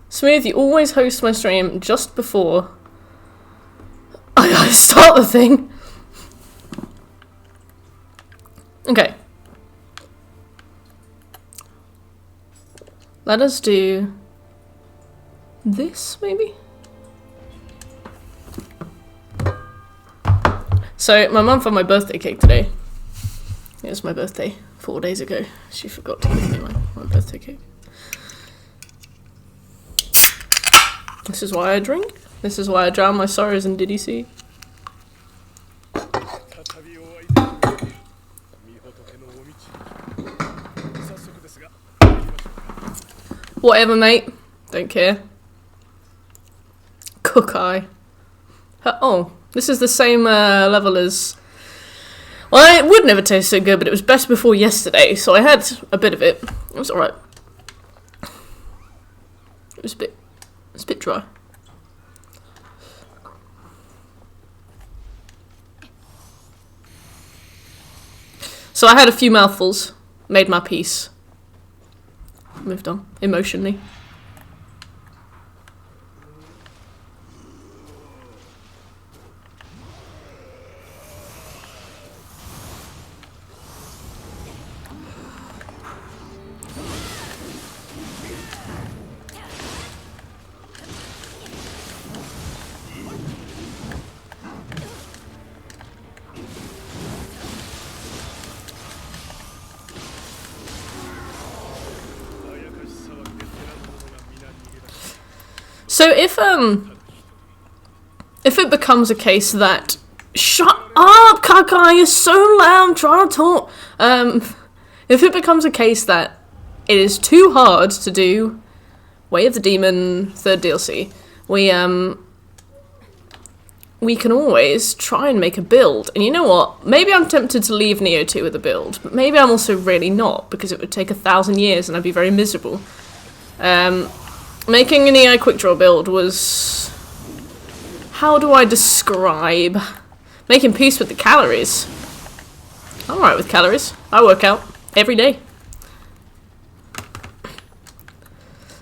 Smooth, you always host my stream just before I start the thing. Okay. Let us do this, maybe? So, my mum found my birthday cake today. It was my birthday 4 days ago. She forgot to give me my birthday cake. This is why I drink. This is why I drown my sorrows in DDC. Whatever, mate. Don't care. Cook eye. Oh, this is the same level as... Well, it would never taste so good, but it was best before yesterday, so I had a bit of it. It was alright. It was a bit dry. So I had a few mouthfuls, made my peace. Moved on, emotionally. So if it becomes a case that... Shut up, Kakai, you're so loud, I'm trying to talk. If it becomes a case that it is too hard to do Way of the Demon 3rd DLC, we can always try and make a build. And you know what? Maybe I'm tempted to leave Nioh 2 with a build, but maybe I'm also really not, because it would take 1,000 years and I'd be very miserable. Making an AI quick draw build was... How do I describe? Making peace with the calories. I'm alright with calories. I work out every day.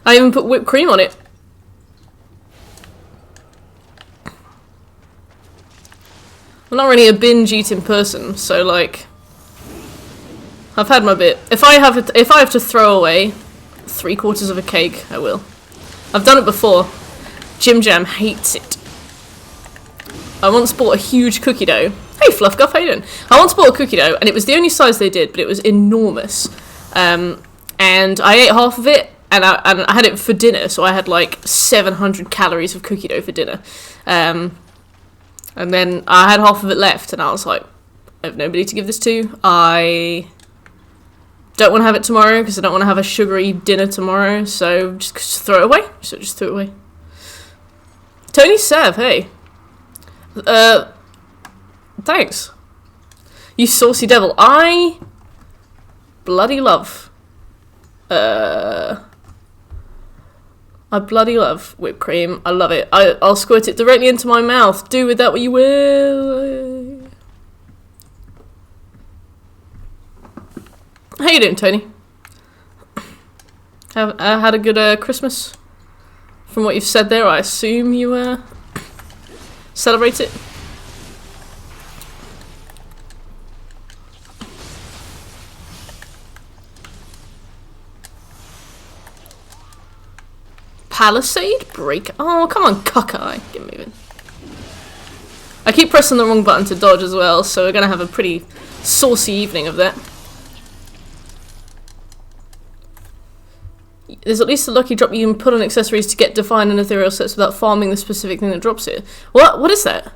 I even put whipped cream on it. I'm not really a binge eating person, so like... I've had my bit. If I have to throw away 3/4 of a cake, I will. I've done it before. Jim Jam hates it. I once bought a huge cookie dough. Hey Fluff Guff, how you doing? I once bought a cookie dough, and it was the only size they did, but it was enormous. And I ate half of it, and I had it for dinner, so I had like 700 calories of cookie dough for dinner. And then I had half of it left, and I was like, I have nobody to give this to. I don't want to have it tomorrow because I don't want to have a sugary dinner tomorrow, so just throw it away. So just throw it away. Tony Sav, hey. Thanks. You saucy devil. I bloody love. I bloody love whipped cream. I love it. I'll squirt it directly into my mouth. Do with that what you will. How you doing, Tony? Have had a good Christmas? From what you've said there, I assume you celebrate it. Palisade break. Oh, come on, cockeye. Get moving. I keep pressing the wrong button to dodge as well, so we're gonna have a pretty saucy evening of that. There's at least a lucky drop you can put on accessories to get divine and ethereal sets without farming the specific thing that drops it. What is that?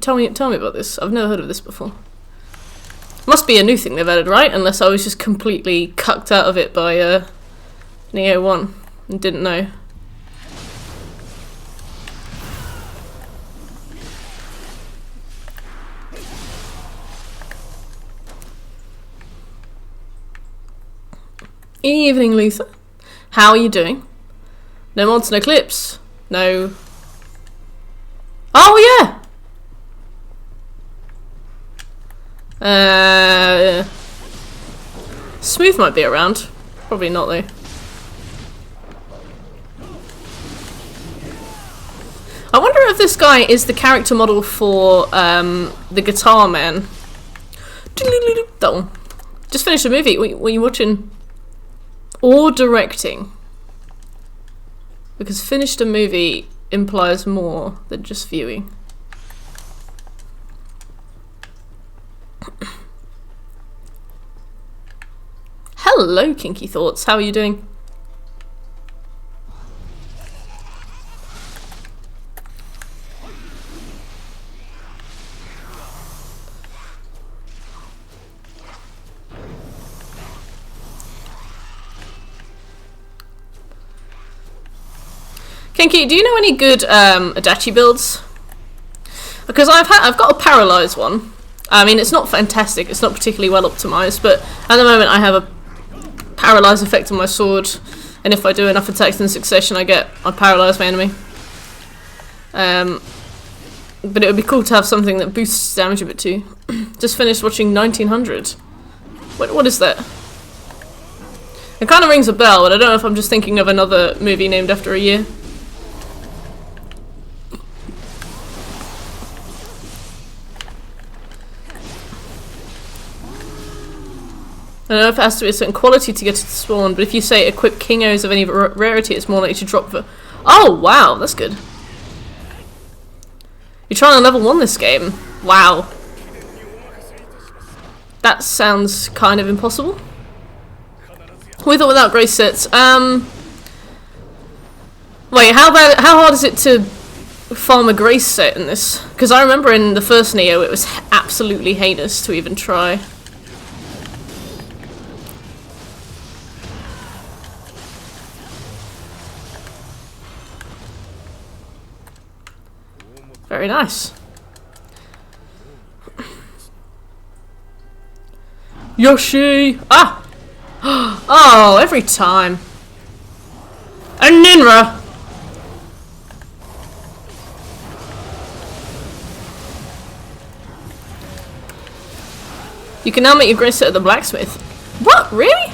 Tell me about this. I've never heard of this before. Must be a new thing they've added, right? Unless I was just completely cucked out of it by Nioh 1 and didn't know. Evening, Luther. How are you doing? No mods, no clips. No... Oh, yeah! Smooth might be around. Probably not though. I wonder if this guy is the character model for the Guitar Man. That one. Just finished a movie. Were you watching? Or directing? Because finished a movie implies more than just viewing. Hello, Kinky Thoughts. How are you doing? Kinky, do you know any good Adachi builds? Because I've got a paralyzed one. I mean, it's not fantastic. It's not particularly well optimized, but at the moment I have a paralyze effect on my sword, and if I do enough attacks in succession, I paralyze my enemy. But it would be cool to have something that boosts damage a bit too. Just finished watching 1900. What is that? It kind of rings a bell, but I don't know if I'm just thinking of another movie named after a year. I don't know if it has to be a certain quality to get to the spawn, but if you say equip Kingos of any rarity, it's more likely to drop for... Oh, wow, that's good. You're trying to level 1 this game? Wow. That sounds kind of impossible. With or without grace sets. Wait, how hard is it to farm a grace set in this? Because I remember in the first Nioh it was absolutely heinous to even try. Very nice. Yoshi! Ah! Oh, every time. And Ninra! You can now make your grace set at the blacksmith. What? Really?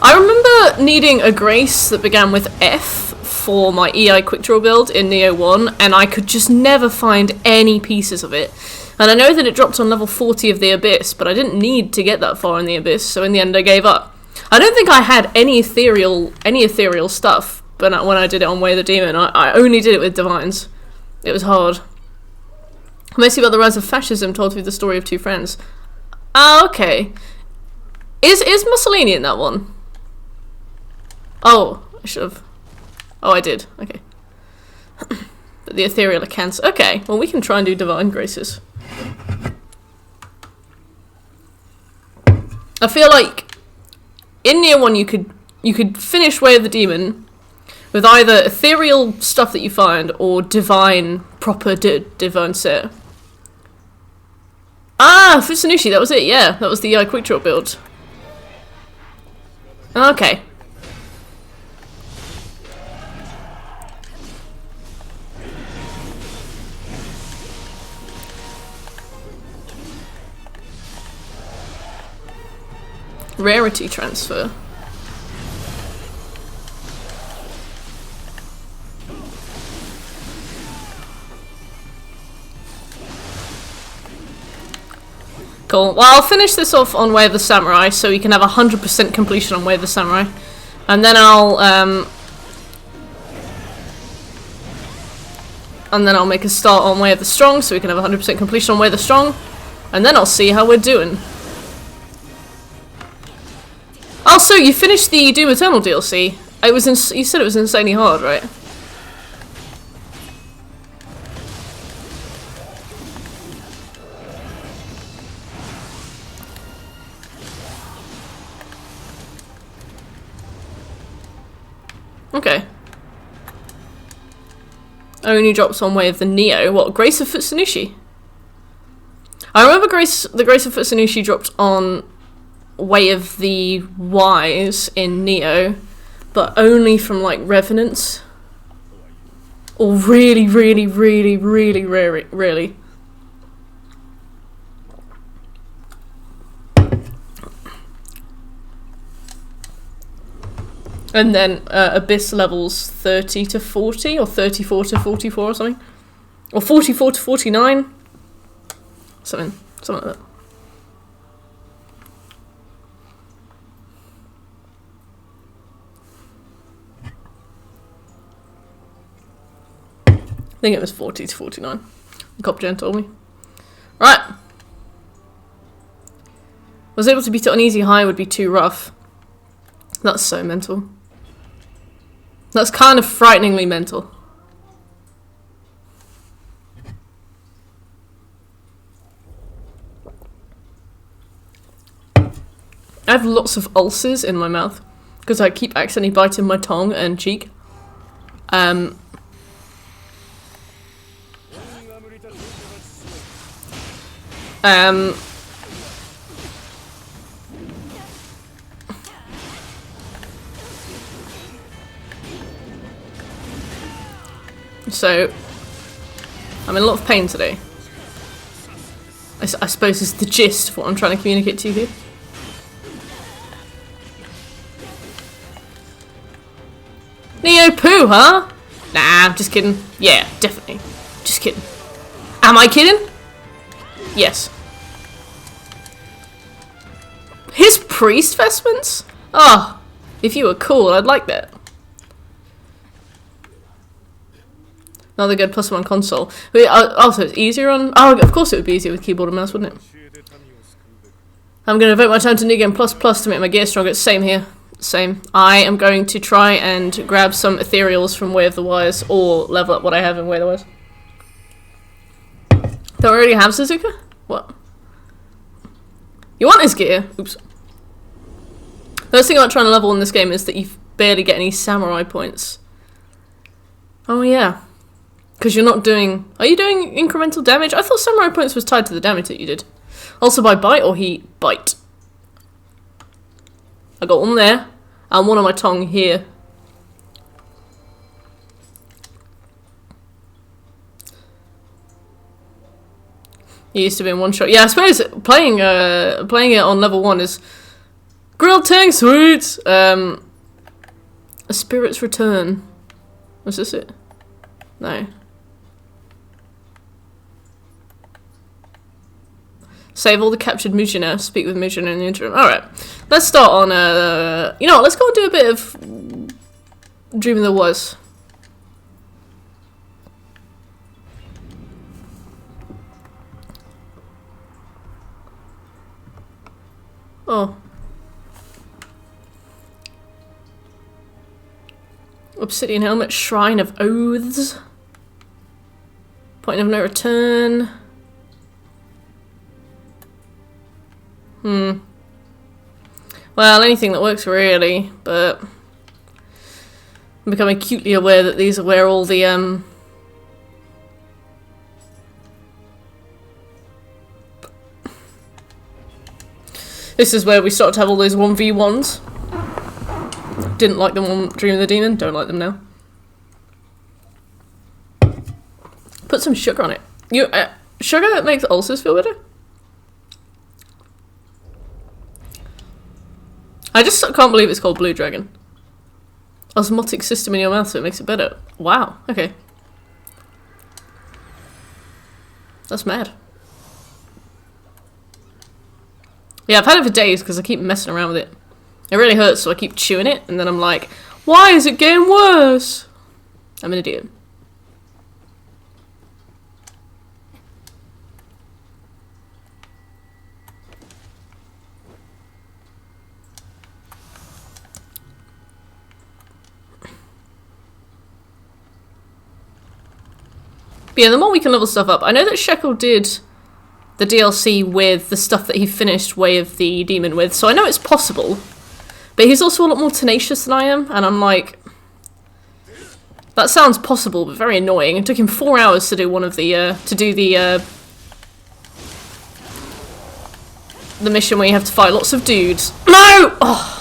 I remember needing a grace that began with F for my EI quick draw build in Nioh 1, and I could just never find any pieces of it. And I know that it dropped on level 40 of the Abyss, but I didn't need to get that far in the Abyss, so in the end I gave up. I don't think I had any ethereal stuff, but when I did it on Way of the Demon, I only did it with Divines. It was hard. Mostly about the rise of fascism told through the story of two friends. Ah, okay. Is Mussolini in that one? Oh, I should have... Oh, I did. Okay. But the ethereal are cancer. Okay, well we can try and do divine graces. I feel like in Nioh 1 you could finish Way of the Demon with either ethereal stuff that you find or divine, proper divine set. Ah, Futsunushi, that was it, yeah. That was the quick draw build. Okay. Rarity transfer. Cool. Well, I'll finish this off on Way of the Samurai, so we can have 100% completion on Way of the Samurai, and then I'll make a start on Way of the Strong, so we can have 100% completion on Way of the Strong, and then I'll see how we're doing. Also, you finished the Doom Eternal DLC. You said it was insanely hard, right? Okay. Only drops on Way of the Nioh. What, Grace of Futsunushi? I remember the Grace of Futsunushi dropped on Way of the Wise in Nioh, but only from like Revenants. Or really, really, really, really rarely. And then Abyss levels 30 to 40, or 34 to 44 or something. Or 44 to 49. Something like that. I think it was 40 to 49. Copgen told me. Right. Was able to beat it on easy. High would be too rough. That's so mental. That's kind of frighteningly mental. I have lots of ulcers in my mouth because I keep accidentally biting my tongue and cheek. So, I'm in a lot of pain today. I suppose is the gist of what I'm trying to communicate to you here. Nioh poo, huh? Nah, just kidding. Yeah, definitely. Just kidding. Am I kidding? Yes. His priest vestments? Oh, if you were cool, I'd like that. Another good +1 console. Wait, also, it's easier on... Oh, of course it would be easier with keyboard and mouse, wouldn't it? I'm going to devote my time to New Game Plus Plus to make my gear stronger. Same here. Same. I am going to try and grab some ethereals from Way of the Wise, or level up what I have in Way of the Wise. Don't already have Suzuka? What? You want his gear? Oops. The first thing about trying to level in this game is that you barely get any samurai points. Oh yeah. Because you're not doing... Are you doing incremental damage? I thought samurai points was tied to the damage that you did. Also by bite or heat? Bite. I got one there, and one on my tongue here. It used to be in one shot. Yeah, I suppose playing it on level 1 is... Grilled Tang Sweets! A Spirit's Return. Was this it? No. Save all the captured Mujina. Speak with Mujina in the interim. Alright. Let's start on, you know what, let's go and do a bit of Dream of the Was. Oh. Obsidian Helmet. Shrine of Oaths. Point of No Return. Well, anything that works really, but I'm becoming acutely aware that these are where all the this is where we start to have all those 1v1s. Didn't like them on Dream of the Demon, don't like them now. Put some sugar on it. Sugar that makes ulcers feel better? I just can't believe it's called Blue Dragon. Osmotic system in your mouth so it makes it better. Wow, okay. That's mad. Yeah, I've had it for days because I keep messing around with it. It really hurts, so I keep chewing it, and then I'm like, why is it getting worse? I'm an idiot. But yeah, the more we can level stuff up. I know that Shekel did the DLC with the stuff that he finished Way of the Demon with, so I know it's possible. But he's also a lot more tenacious than I am, and I'm like... That sounds possible, but very annoying. It took him 4 hours to do one of the, the mission where you have to fight lots of dudes. No! Oh!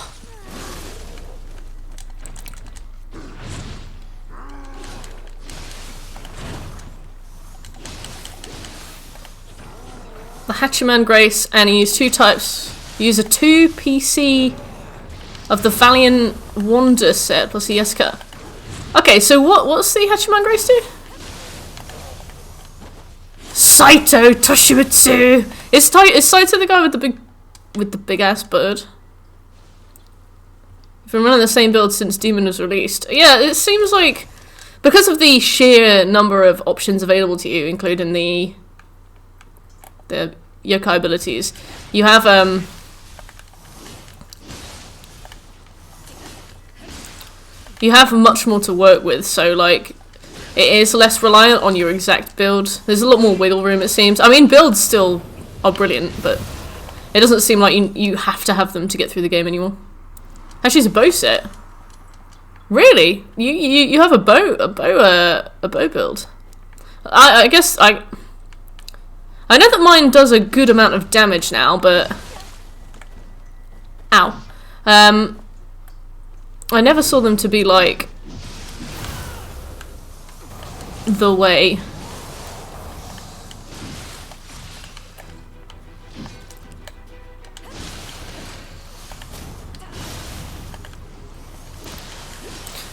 The Hachiman Grace, and he used 2 types. You use a 2 PC of the Valiant Wonder set plus the Yeska. Okay, so what's the Hachiman Grace do? Saito Toshimitsu! Is Saito the guy with the big ass bird? I've been running the same build since Demon was released. Yeah, it seems like because of the sheer number of options available to you, including the yokai abilities, you have much more to work with, so like it is less reliant on your exact build. There's a lot more wiggle room, it seems. I mean, builds still are brilliant, but it doesn't seem like you have to have them to get through the game anymore. Actually, it's a bow set. Really? You have a bow build. I guess I know that mine does a good amount of damage now, but ow. I never saw them to be like the way.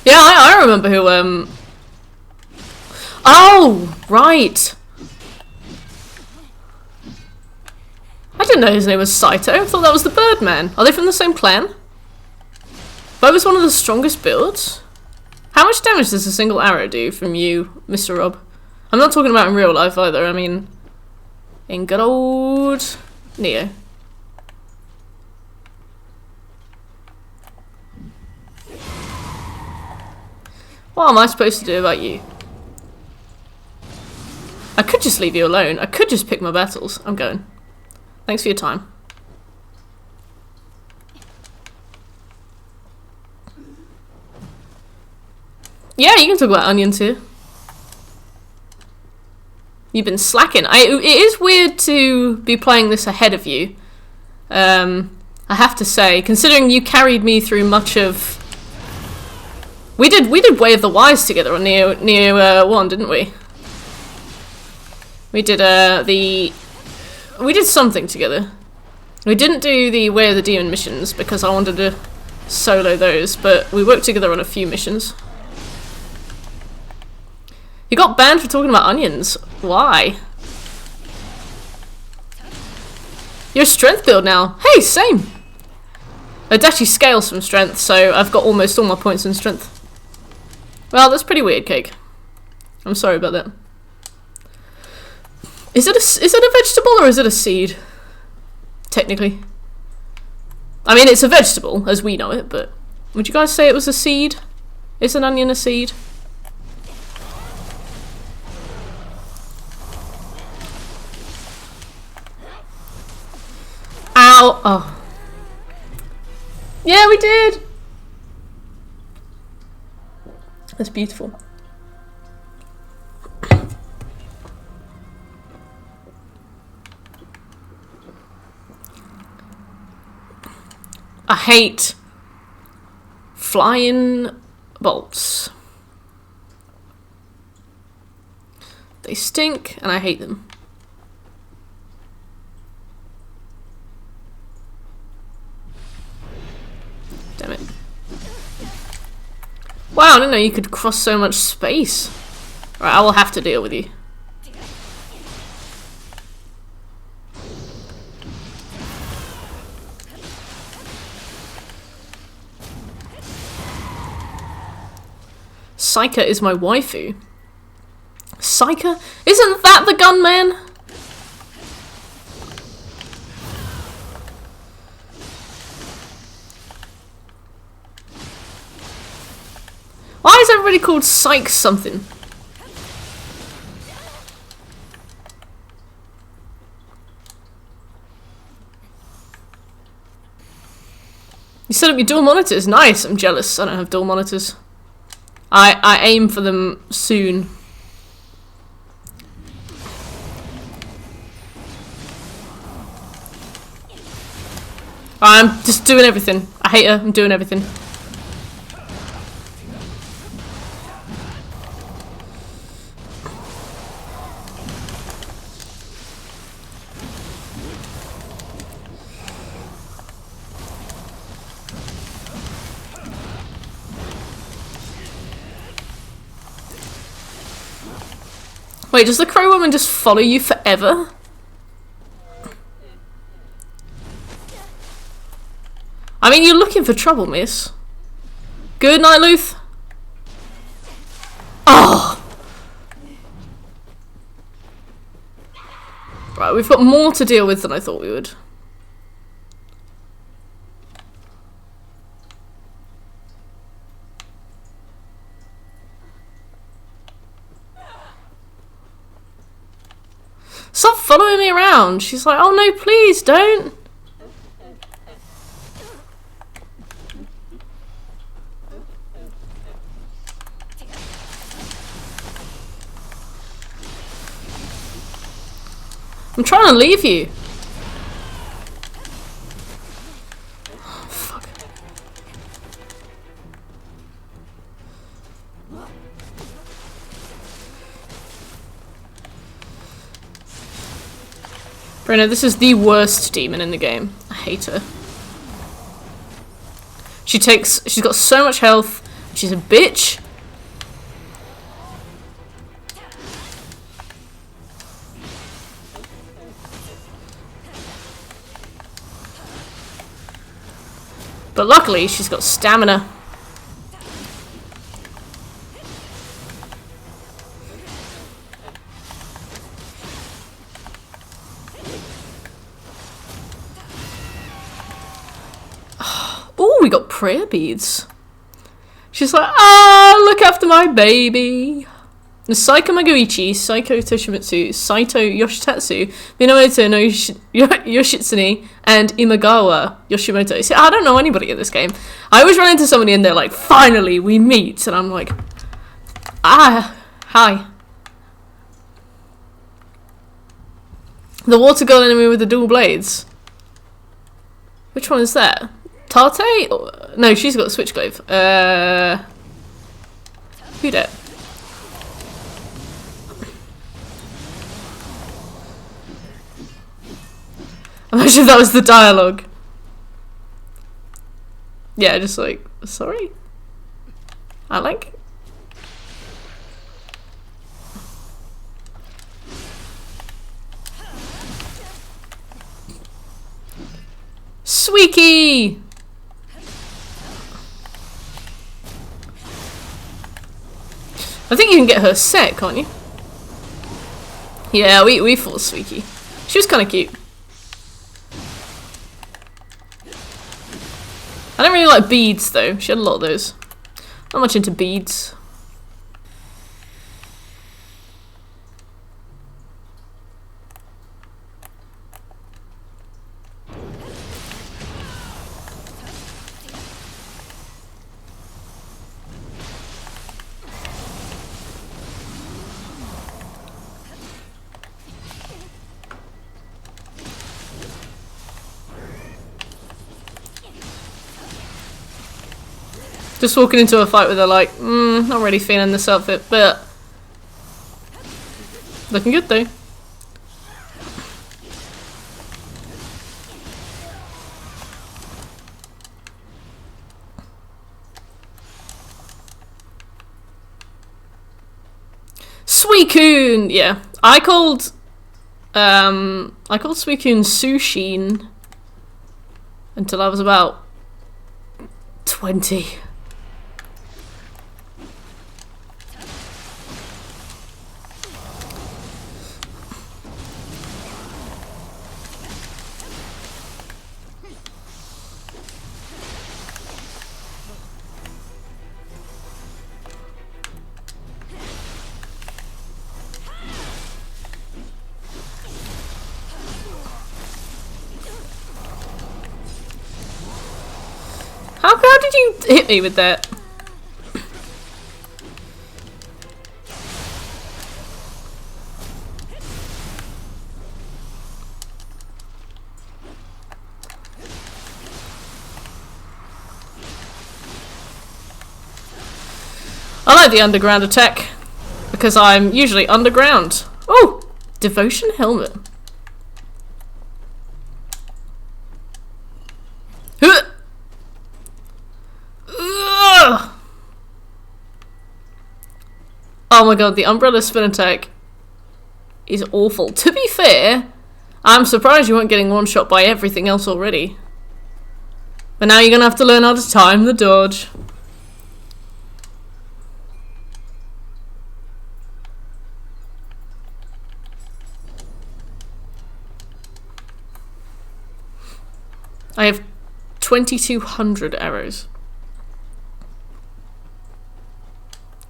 Yeah, I remember who, oh, right. I didn't know his name was Saito. I thought that was the Birdman. Are they from the same clan? Bo was one of the strongest builds. How much damage does a single arrow do from you, Mr. Rob? I'm not talking about in real life either. I mean, in good old Nioh. What am I supposed to do about you? I could just leave you alone. I could just pick my battles. I'm going. Thanks for your time. Yeah, you can talk about onions here. You've been slacking. It is weird to be playing this ahead of you. I have to say, considering you carried me through much of... We did Way of the Wise together on Nioh 1, didn't we? We did we did something together. We didn't do the Way of the Demon missions because I wanted to solo those, but we worked together on a few missions. You got banned for talking about onions. Why? You're a strength build now. Hey, same. It actually scales from strength, so I've got almost all my points in strength. Well, that's pretty weird, Cake. I'm sorry about that. Is it a vegetable or is it a seed? Technically. I mean, it's a vegetable, as we know it, but would you guys say it was a seed? Is an onion a seed? Ow! Oh. Yeah, we did! That's beautiful. I hate flying bolts. They stink and I hate them. Damn it. Wow, I didn't know you could cross so much space. Right, I will have to deal with you. Saika is my waifu. Saika? Isn't that the gunman? Why is everybody called Psych something? You set up your dual monitors. Nice, I'm jealous. I don't have dual monitors. I aim for them soon. I'm just doing everything. I hate her. I'm doing everything. Wait, does the crow woman just follow you forever? I mean, you're looking for trouble, miss. Good night, Luth. Oh! Right, we've got more to deal with than I thought we would. Stop following me around. She's like, oh no, please don't. I'm trying to leave you. Oh, fuck. Brenna, this is the worst demon in the game. I hate her. She's got so much health. She's a bitch. But luckily, she's got stamina. Oh, we got prayer beads. She's like, look after my baby. Saiko Magoichi, Saiko Toshimitsu, Saito Yoshitatsu, Minamoto no Yoshitsune, and Imagawa Yoshimoto. See, I don't know anybody in this game. I always run into somebody and they're like, finally, we meet. And I'm like, hi. The water girl enemy with the dual blades. Which one is that? Tate? No, she's got a switchglaive. Who dat? Imagine that was the dialogue. Yeah, just like, sorry? I like. Sweeky! I think you can get her set, can't you? Yeah, we fought Sweeky. She was kind of cute. I don't really like beads though. She had a lot of those. Not much into beads. Just walking into a fight with her like, not really feeling this outfit, but looking good though. Suicune! Yeah. I called Suicune Sushin until I was about 20. How did you hit me with that? I like the underground attack because I'm usually underground. Oh, devotion helmet. Oh my god, the umbrella spin attack is awful. To be fair, I'm surprised you weren't getting one-shot by everything else already. But now you're gonna have to learn how to time the dodge. I have 2,200 arrows.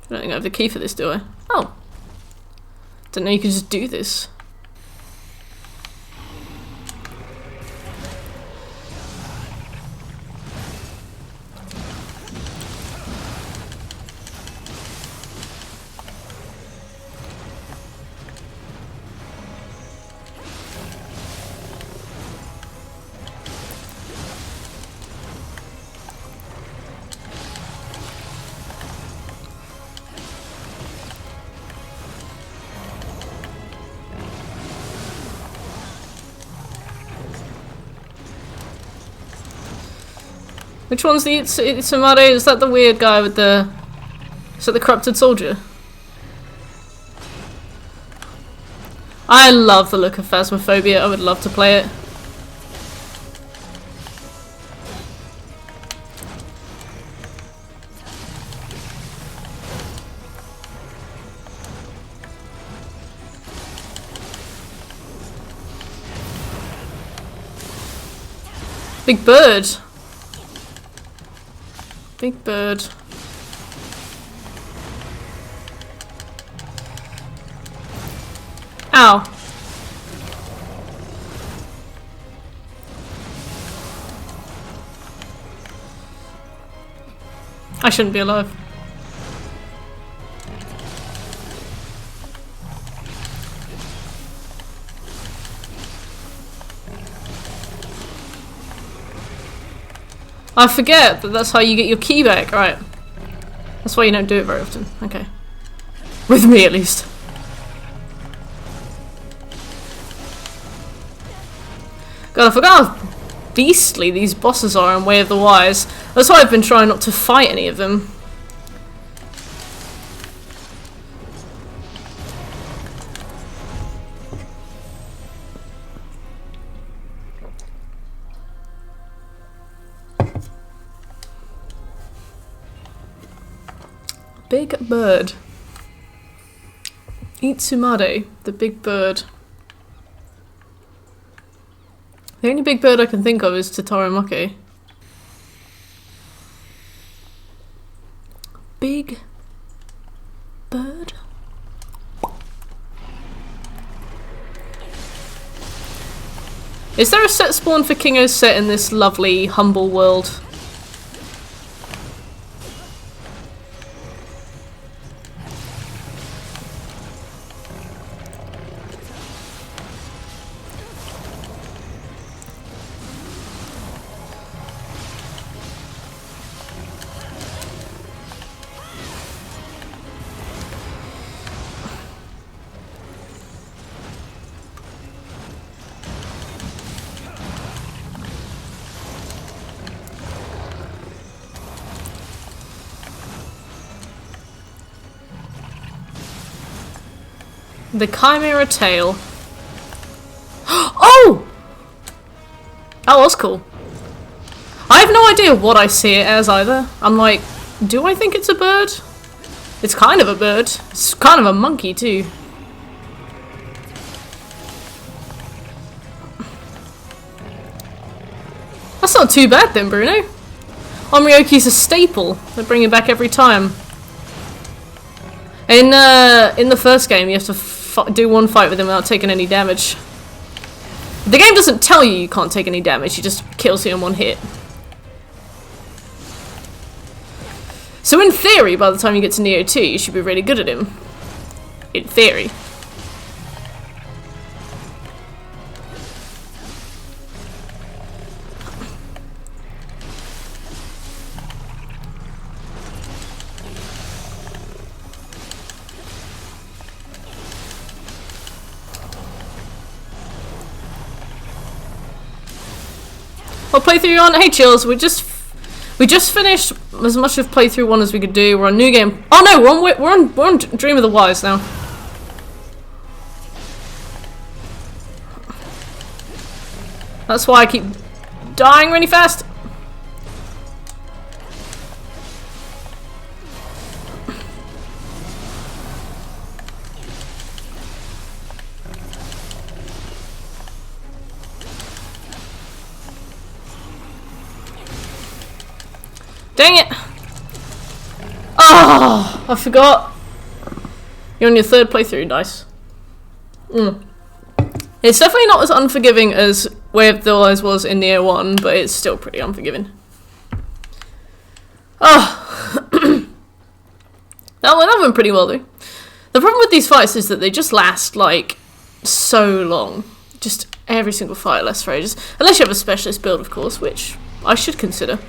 I don't think I have the key for this, do I? Oh. Didn't know you could just do this. Which one's the Itsamare? Is that the weird guy with the... Is that the corrupted soldier? I love the look of Phasmophobia. I would love to play it. Big bird. Big bird. Ow. I shouldn't be alive. I forget that that's how you get your key back, right? That's why you don't do it very often. Okay. With me, at least. God, I forgot how beastly these bosses are in Way of the Wise. That's why I've been trying not to fight any of them. Big bird. Itsumade, the big bird. The only big bird I can think of is Tataramake. Big bird? Is there a set spawn for Kingo set in this lovely, humble world? The Chimera Tail. Oh! That was cool. I have no idea what I see it as either. I'm like, do I think it's a bird? It's kind of a bird. It's kind of a monkey too. That's not too bad then, Bruno. Omryoki's a staple. They bring it back every time. In the first game, you have to do one fight with him without taking any damage. The game doesn't tell you can't take any damage, it just kills you in one hit. So in theory, by the time you get to Nioh 2, you should be really good at him. In theory. I'll play through on. Hey chills, we just finished as much of playthrough 1 as we could do. We're on new game. Oh no, we're on Dream of the Wise now. That's why I keep dying really fast. Dang it! Oh, I forgot. You're on your third playthrough, nice. It's definitely not as unforgiving as Way of the Wise was in Nioh 1, but it's still pretty unforgiving. Oh, that went pretty well though. The problem with these fights is that they just last like so long. Just every single fight lasts for ages. Unless you have a specialist build, of course, which I should consider.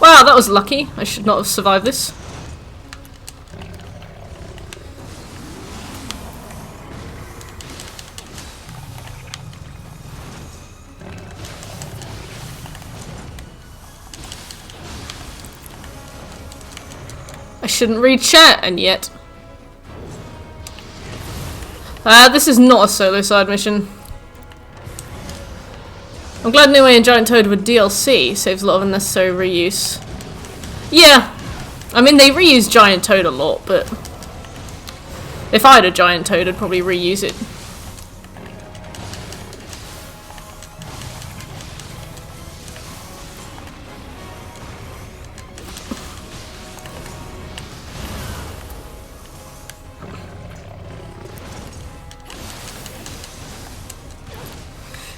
Wow, that was lucky. I should not have survived this. I shouldn't read chat, and yet. This is not a solo side mission. I'm glad Nioh and Giant Toad with DLC saves a lot of unnecessary reuse. Yeah, I mean they reuse Giant Toad a lot, but if I had a Giant Toad I'd probably reuse it.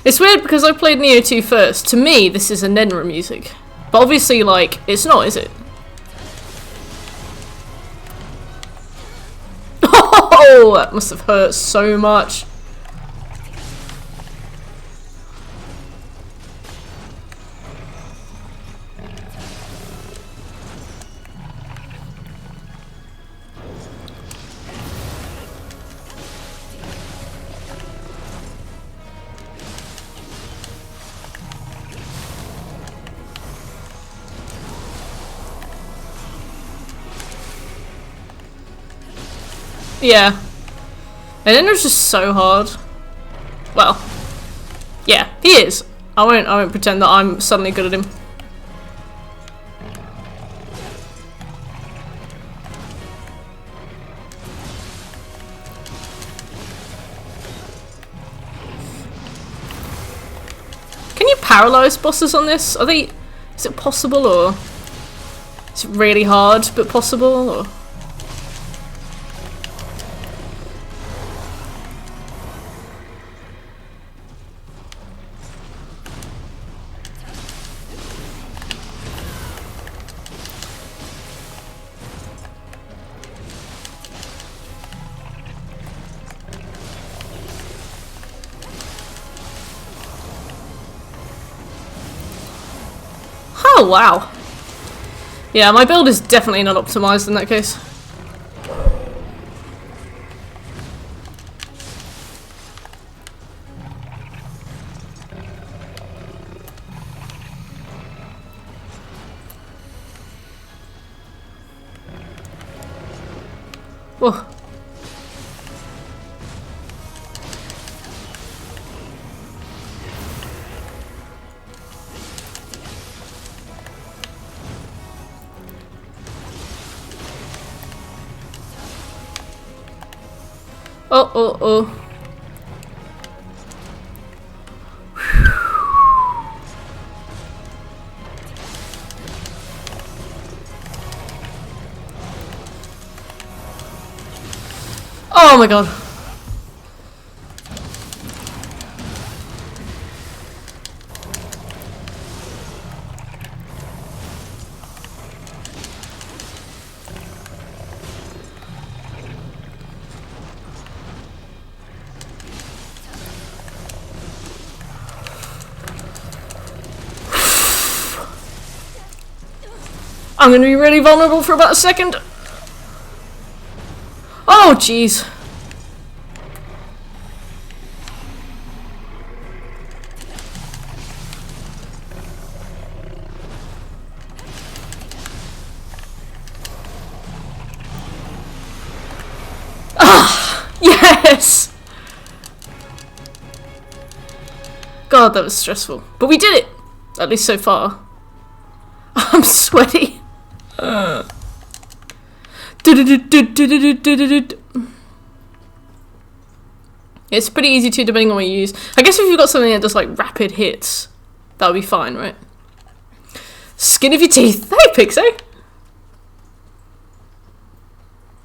It's weird because I played Nioh 2 first. To me, this is Anenra music. But obviously, like, it's not, is it? Oh, that must have hurt so much. Yeah. And then there's just so hard. Well, yeah, he is. I won't pretend that I'm suddenly good at him. Can you paralyze bosses on this? Are they? Is it possible, or is it really hard but possible, or? Oh wow. Yeah, my build is definitely not optimized in that case. Whoa. Oh, oh, oh. Oh my god. I'm gonna be really vulnerable for about a second. Oh, jeez. Ah, yes! God, that was stressful. But we did it! At least so far. I'm sweaty. It's pretty easy too, depending on what you use. I guess if you've got something that does like rapid hits, that would be fine, right? Skin of your teeth. Hey, Pixie.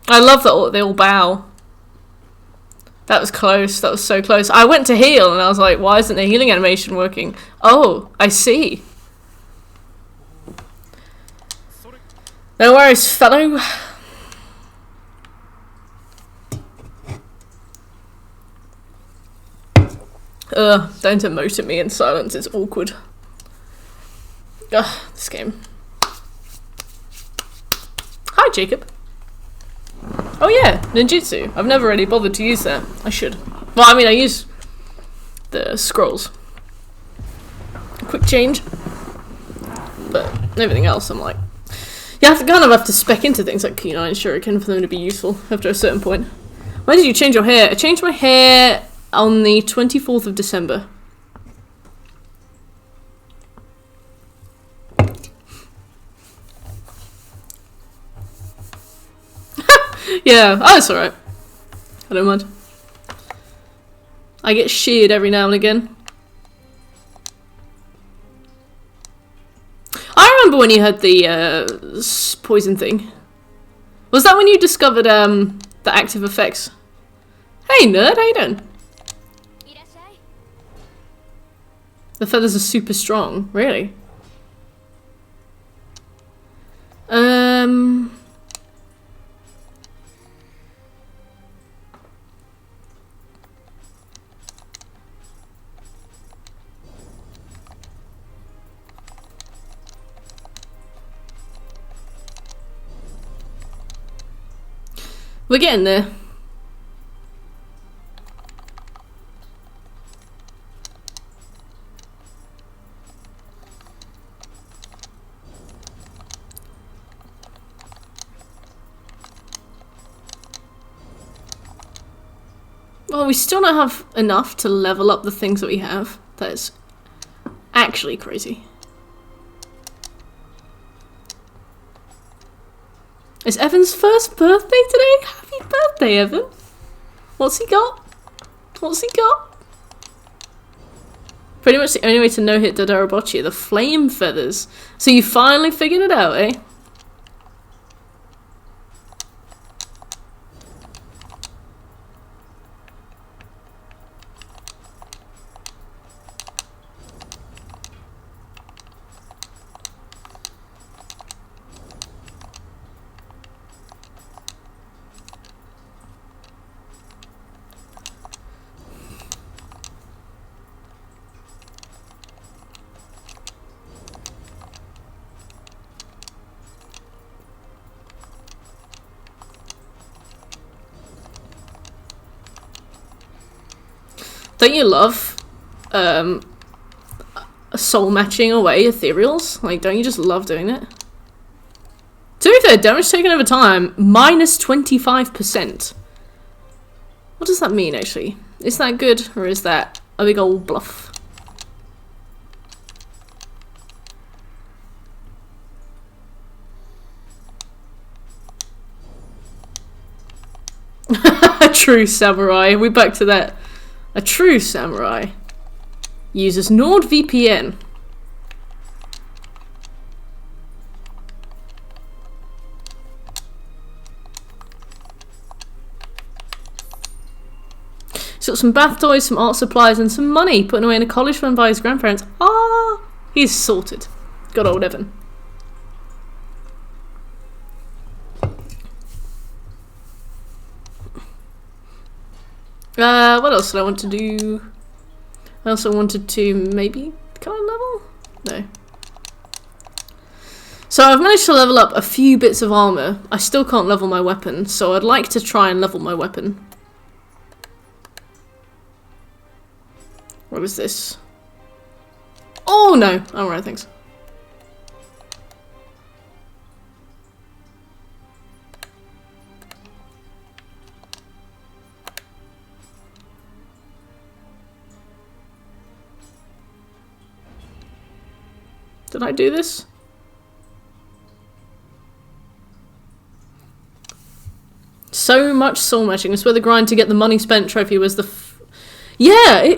I love that they all bow. That was close. That was so close. I went to heal and I was like, why isn't the healing animation working? Oh, I see. No worries, fellow. Don't emote at me in silence, it's awkward. Ugh, this game. Hi, Jacob. Oh yeah, ninjutsu. I've never really bothered to use that. I should. Well, I mean, I use the scrolls. Quick change. But everything else, I'm like... You kind of have to spec into things like Kunai and Shuriken for them to be useful after a certain point. When did you change your hair? I changed my hair on the 24th of December. Yeah, oh, it's alright. I don't mind. I get sheared every now and again. I remember when you had the poison thing. Was that when you discovered the active effects? Hey nerd, how you doing? The feathers are super strong, really? We're getting there. Well, we still don't have enough to level up the things that we have. That is actually crazy. It's Evan's first birthday today? Happy birthday, Evan! What's he got? What's he got? Pretty much the only way to no-hit Dodorobochi are the flame feathers. So you finally figured it out, eh? Don't you love soul matching away ethereals? Like, don't you just love doing it? To be fair, damage taken over time, minus 25%. What does that mean, actually? Is that good, or is that a big old bluff? A true samurai. We're back to that. A true samurai uses NordVPN. He's got some bath toys, some art supplies, and some money putting away in a college fund by his grandparents. Ah, he's sorted. Good old Evan. What else did I want to do? I also wanted to maybe, can I level? No. So I've managed to level up a few bits of armor. I still can't level my weapon, so I'd like to try and level my weapon. What is this? Oh no! Alright, thanks. Did I do this? So much soul matching. It's where the grind to get the money spent trophy was the yeah,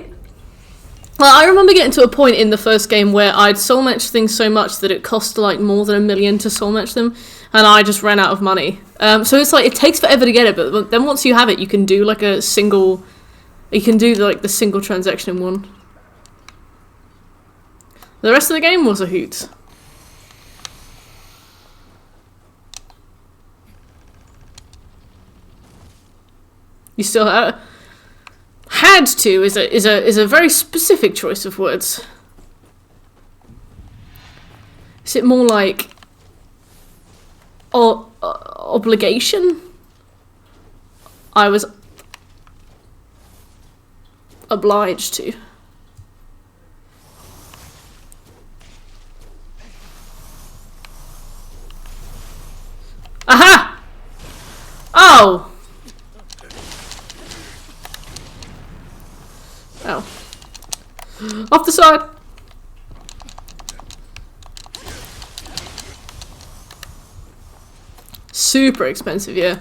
well, I remember getting to a point in the first game where I'd soul matched things so much that it cost like more than $1 million to soul match them, and I just ran out of money. So it's like, it takes forever to get it, but then once you have it, you can do like a single, you can do like the single transaction in one. The rest of the game was a hoot. You still had to is a very specific choice of words. Is it more like obligation? I was obliged to. Aha! Oh! Oh. Off the side! Super expensive, yeah.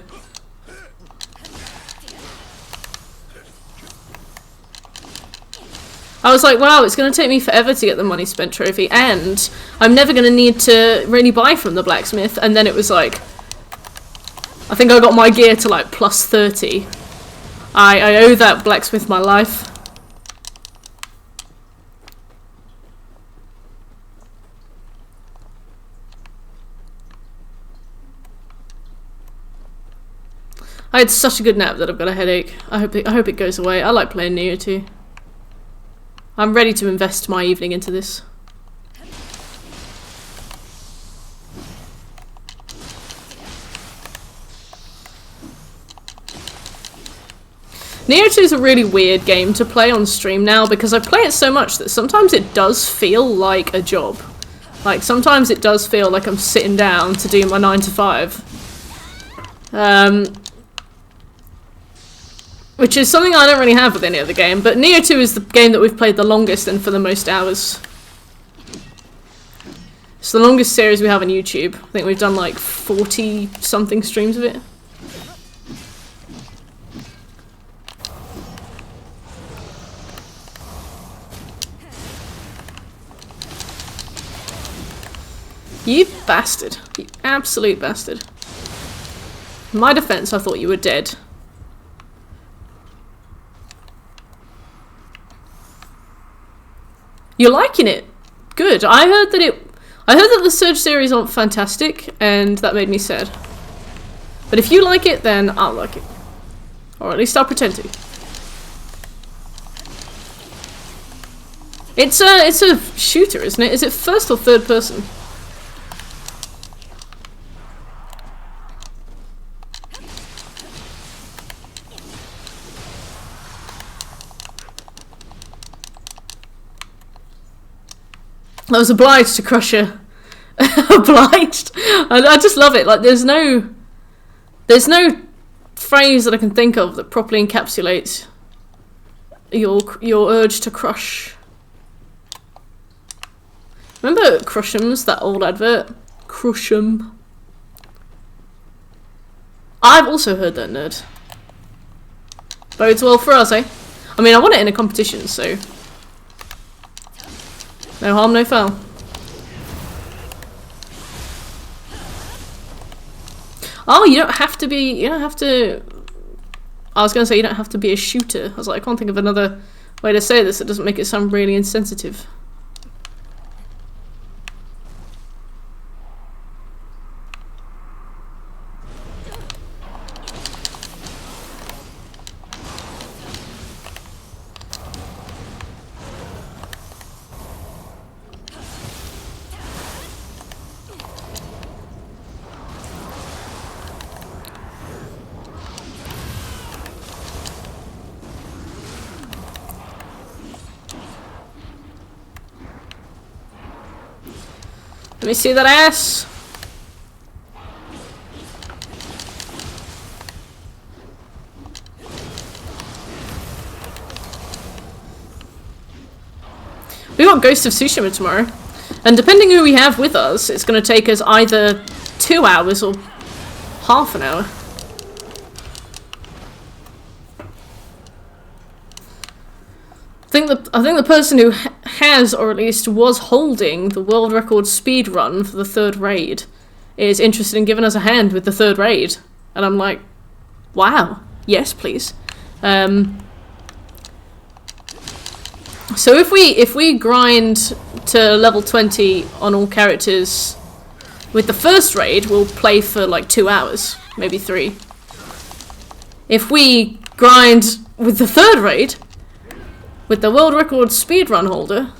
I was like, wow, it's going to take me forever to get the money spent trophy, and I'm never going to need to really buy from the blacksmith. And then it was like, I think I got my gear to like plus 30. I owe that blacksmith my life. I had such a good nap that I've got a headache. I hope it goes away. I like playing Nioh too. I'm ready to invest my evening into this. Nioh 2 is a really weird game to play on stream now because I play it so much that sometimes it does feel like a job. Like, sometimes it does feel like I'm sitting down to do my 9 to 5. Which is something I don't really have with any other game, but Nioh 2 is the game that we've played the longest and for the most hours. It's the longest series we have on YouTube. I think we've done like 40-something streams of it. You bastard. You absolute bastard. In my defense, I thought you were dead. You're liking it. Good. I heard that the Surge series aren't fantastic, and that made me sad. But if you like it, then I'll like it. Or at least I'll pretend to. It's a shooter, isn't it? Is it first or third person? I was obliged to crush her. Obliged. I just love it. Like, there's no phrase that I can think of that properly encapsulates your urge to crush. Remember Crush'ems, that old advert? Crush'em. I've also heard that, nerd. Bodes well for us, eh? I mean, I won it in a competition, so no harm, no foul. Oh, you don't have to... I was going to say you don't have to be a shooter. I was like, I can't think of another way to say this that doesn't make it sound really insensitive. me see that ass. We got Ghost of Tsushima tomorrow. And depending who we have with us, it's going to take us either 2 hours or half an hour. I think the person who has, or at least was holding, the world record speed run for the 3rd raid is interested in giving us a hand with the 3rd raid. And I'm like, wow, yes please. So if we grind to level 20 on all characters with the 1st raid, we'll play for like 2 hours, maybe 3. If we grind with the 3rd raid, with the world record speedrun holder,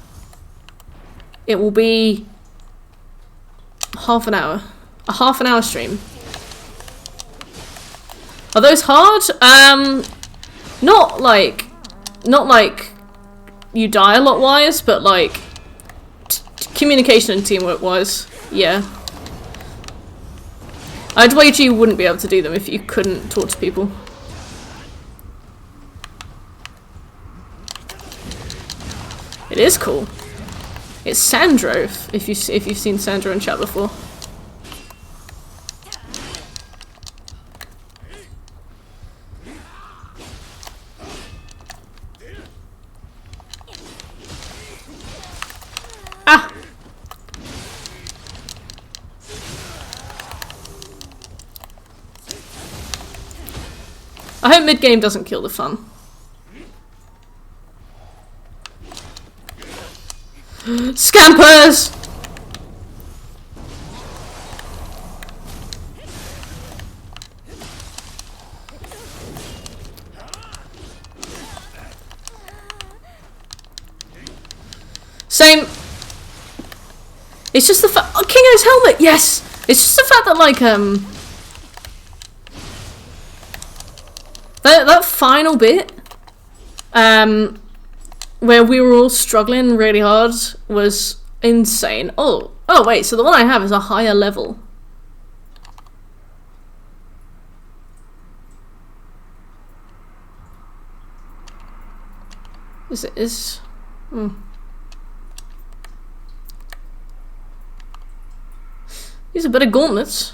it will be half an hour. A half an hour stream. Are those hard? Not like you die a lot wise, but like communication and teamwork wise, yeah. I'd wager you wouldn't be able to do them if you couldn't talk to people. It is cool. It's Sandro, if you've seen Sandro in chat before. Ah! I hope mid-game doesn't kill the fun. Scampers! Same. It's just the fact. Oh, Kingo's helmet! Yes! It's just the fact that, like, that final bit, where we were all struggling really hard was insane. Oh, wait, so the one I have is a higher level. These are better gauntlets.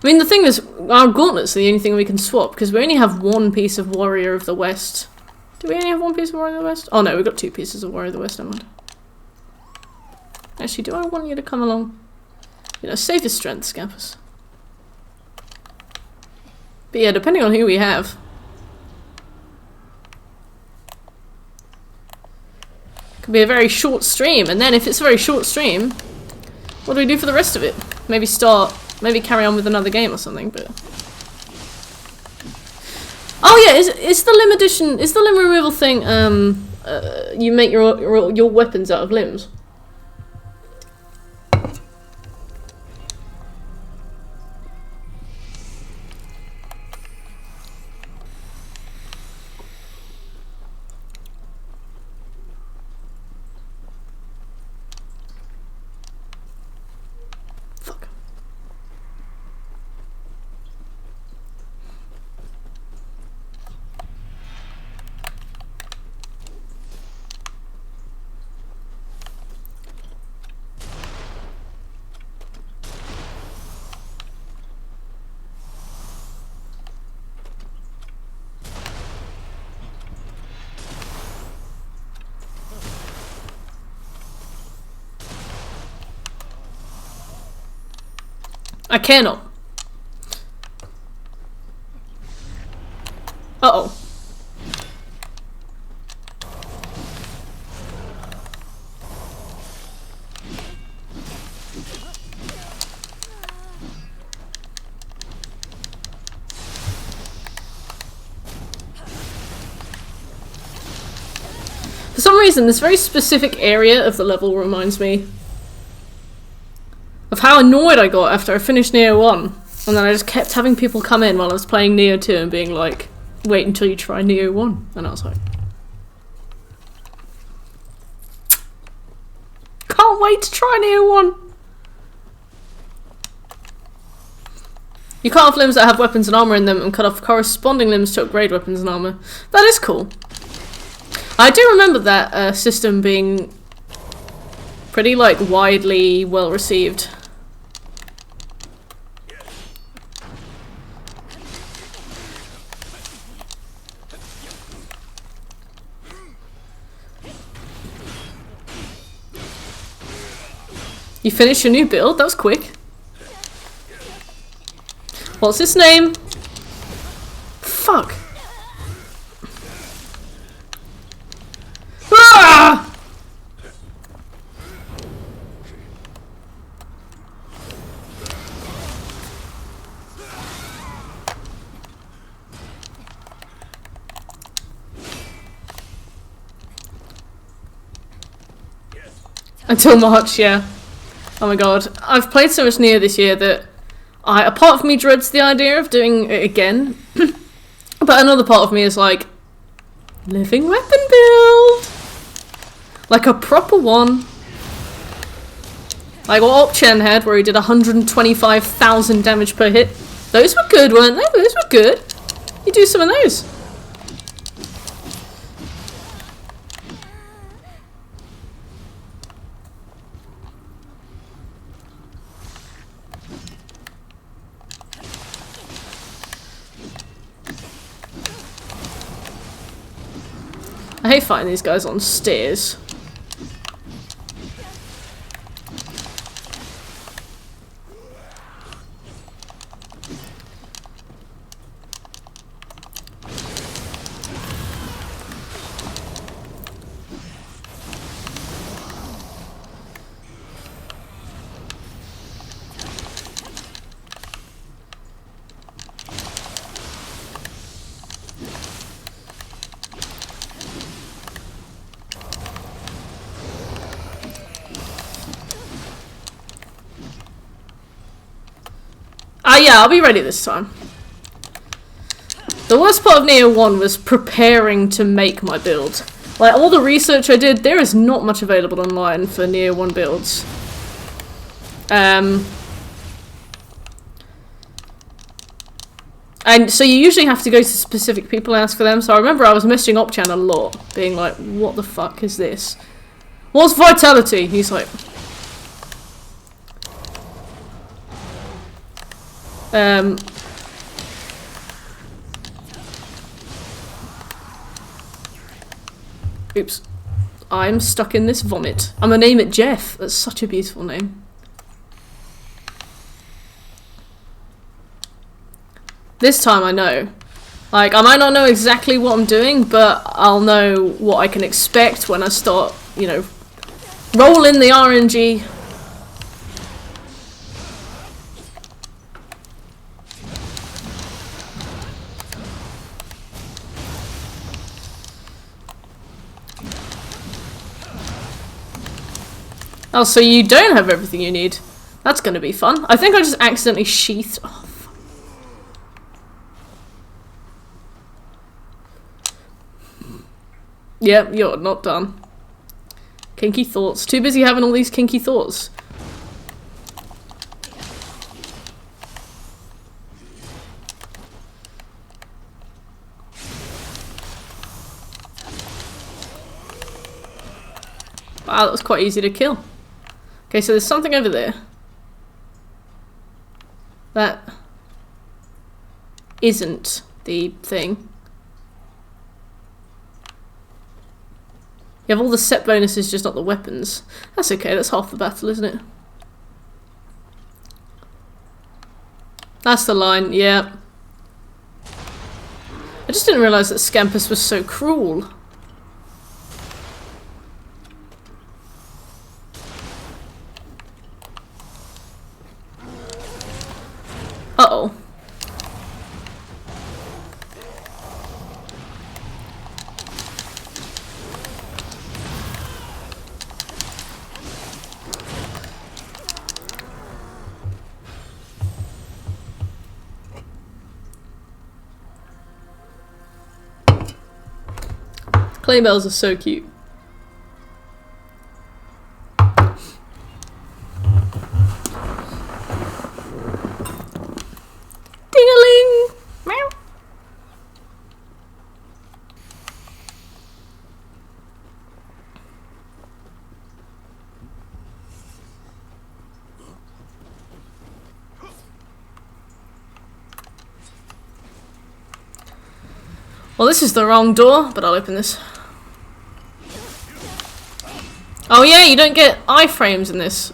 I mean, the thing is, our gauntlets are the only thing we can swap, because we only have one piece of Warrior of the West. Do we only have one piece of Warrior of the West? Oh no, we've got 2 pieces of Warrior of the West, never mind. Actually, do I want you to come along? You know, save your strength, Scampers. But yeah, depending on who we have. Could be a very short stream, and then if it's a very short stream, what do we do for the rest of it? Maybe carry on with another game or something, but... Oh yeah, is the limb addition, is the limb removal thing, you make your weapons out of limbs? I cannot. Uh-oh. For some reason, this very specific area of the level reminds me of how annoyed I got after I finished Nioh 1. And then I just kept having people come in while I was playing Nioh 2 and being like, wait until you try Nioh 1. And I was like, can't wait to try Nioh 1. You cut off limbs that have weapons and armor in them and cut off corresponding limbs to upgrade weapons and armor. That is cool. I do remember that system being pretty, like, widely well received. You finished your new build? That was quick. What's his name? Fuck. Ah! Until March, yeah. Oh my god. I've played so much Nioh this year that a part of me dreads the idea of doing it again. But another part of me is like, living weapon build! Like a proper one. Like what Opchen had, where he did 125,000 damage per hit. Those were good, weren't they? Those were good. You do some of those. I hate fighting these guys on stairs. Yeah, I'll be ready this time. The worst part of Nioh 1 was preparing to make my build. Like, all the research I did, there is not much available online for Nioh 1 builds. And so you usually have to go to specific people and ask for them. So I remember I was messaging Opchan a lot, being like, what the fuck is this? What's vitality? He's like... Oops. I'm stuck in this vomit. I'm gonna name it Jeff. That's such a beautiful name. This time I know. Like, I might not know exactly what I'm doing, but I'll know what I can expect when I start, you know, roll in the RNG. Oh, so you don't have everything you need. That's gonna be fun. I think I just accidentally sheathed... Oh, fuck. Yep, you're not done. Kinky thoughts. Too busy having all these kinky thoughts. Wow, that was quite easy to kill. Okay, so there's something over there. That isn't the thing. You have all the set bonuses, just not the weapons. That's okay, that's half the battle, isn't it? That's the line, yeah. I just didn't realise that Scampus was so cruel. Uh-oh. Clay bells are so cute. Ding-a-ling! Meow. Well, this is the wrong door, but I'll open this. Oh yeah, you don't get iframes in this.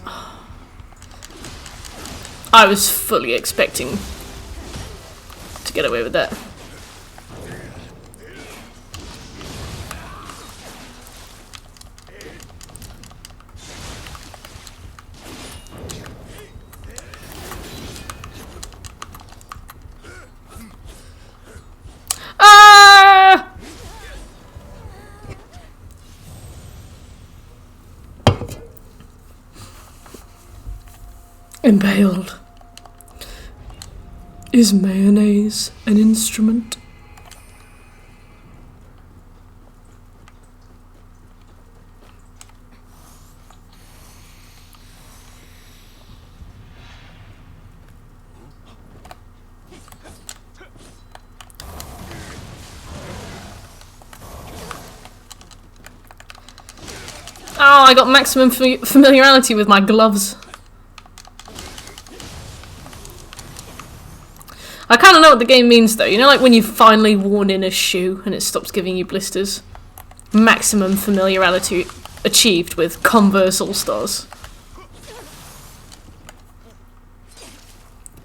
I was fully expecting to get away with that. Ah! Impaled. Is mayonnaise an instrument? Oh, I got maximum familiarity with my gloves. I kind of know what the game means though. You know, like when you've finally worn in a shoe and it stops giving you blisters? Maximum familiarity achieved with Converse All-Stars.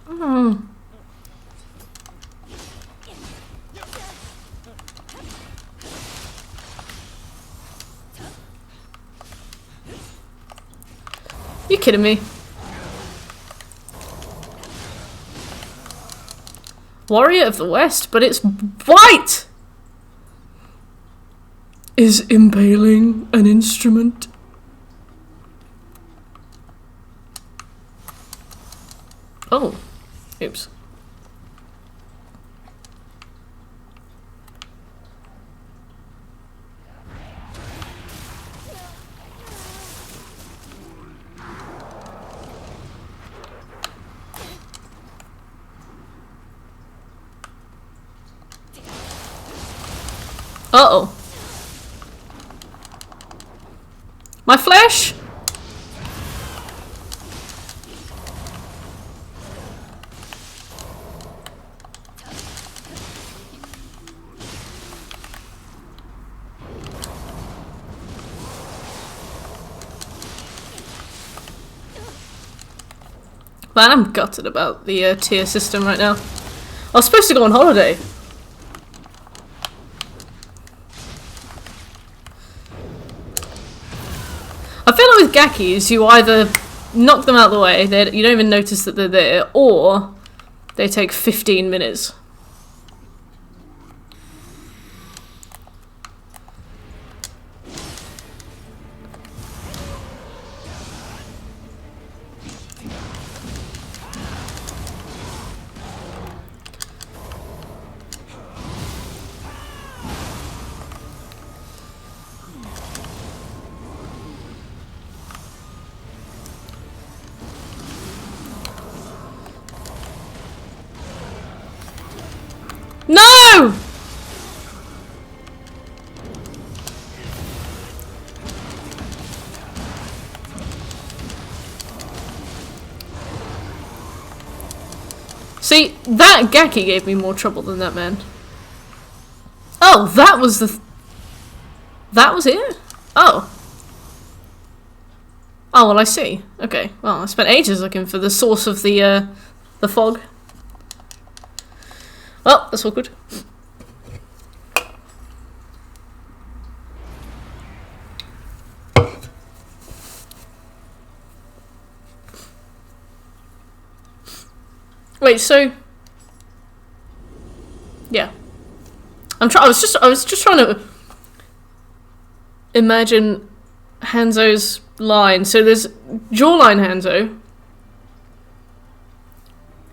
Oh. You kidding me? Warrior of the West, but it's white! Is impaling an instrument? Oh. Oops. Uh-oh. My flesh? Man, I'm gutted about the tier system right now. I was supposed to go on holiday. I feel like with Gakis, you either knock them out of the way, you don't even notice that they're there, or they take 15 minutes. No! See, that Gaki gave me more trouble than that man. Oh, that was the... that was it? Oh. Oh, well, I see. Okay, well, I spent ages looking for the source of the fog. Well, that's awkward. Wait, so... yeah. I was just trying to imagine Hanzo's line. So there's Jawline Hanzo,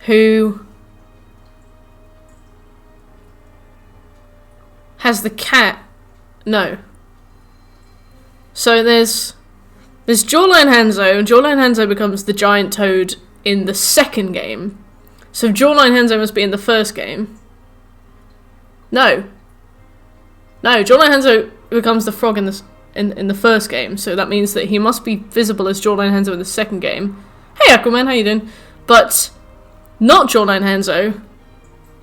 who has the cat. No, So there's Jawline Hanzo, and Jawline Hanzo becomes the giant toad in the second game. So Jawline Hanzo must be in the first game. No, Jawline Hanzo becomes the frog in the first game, so that means that he must be visible as Jawline Hanzo in the second game. Hey Aquaman, how you doing? But not Jawline Hanzo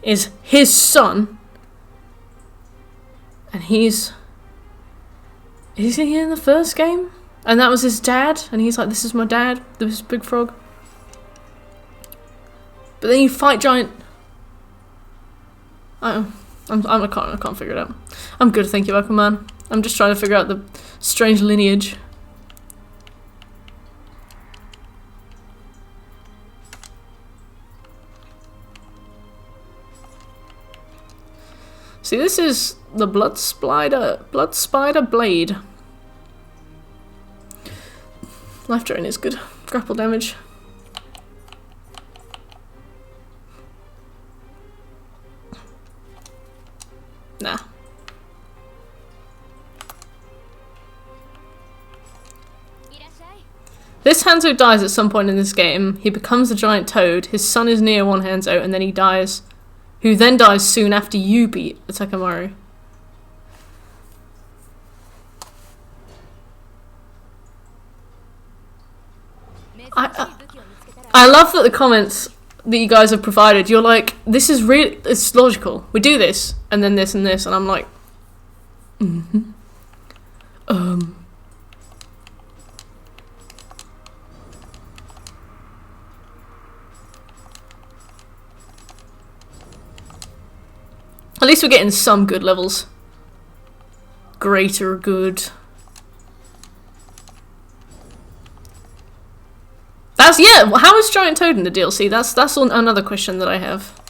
is his son, and is he in the first game? And that was his dad, and he's like, this is my dad, this big frog. But then you fight giant. I can't figure it out. I'm good, thank you, Aquaman. I'm just trying to figure out the strange lineage. See, this is the blood spider blade. Life drain is good. Grapple damage. Nah. This Hanzo dies at some point in this game. He becomes a giant toad. His son is Nioh 1 Hanzo, and then he dies. Who then dies soon after you beat Takamaru. I love that the comments that you guys have provided, you're like, this is really, it's logical. We do this, and then this and this, and I'm like, At least we're getting some good levels. Greater good. That's, yeah, how is Giant Toad in the DLC? That's another question that I have.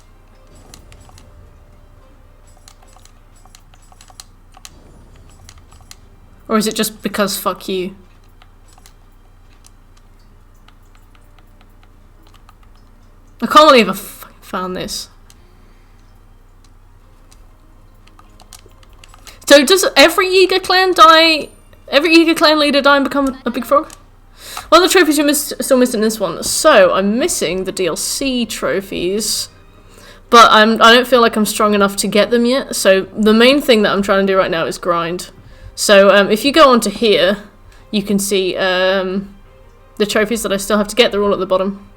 Or is it just because fuck you? I can't believe I found this. So does every Yiga clan die? Every Yiga clan leader die and become a big frog? What are the trophies you're still missing in this one? So I'm missing the DLC trophies, but I don't feel like I'm strong enough to get them yet. So the main thing that I'm trying to do right now is grind. So if you go onto here, you can see the trophies that I still have to get. They're all at the bottom.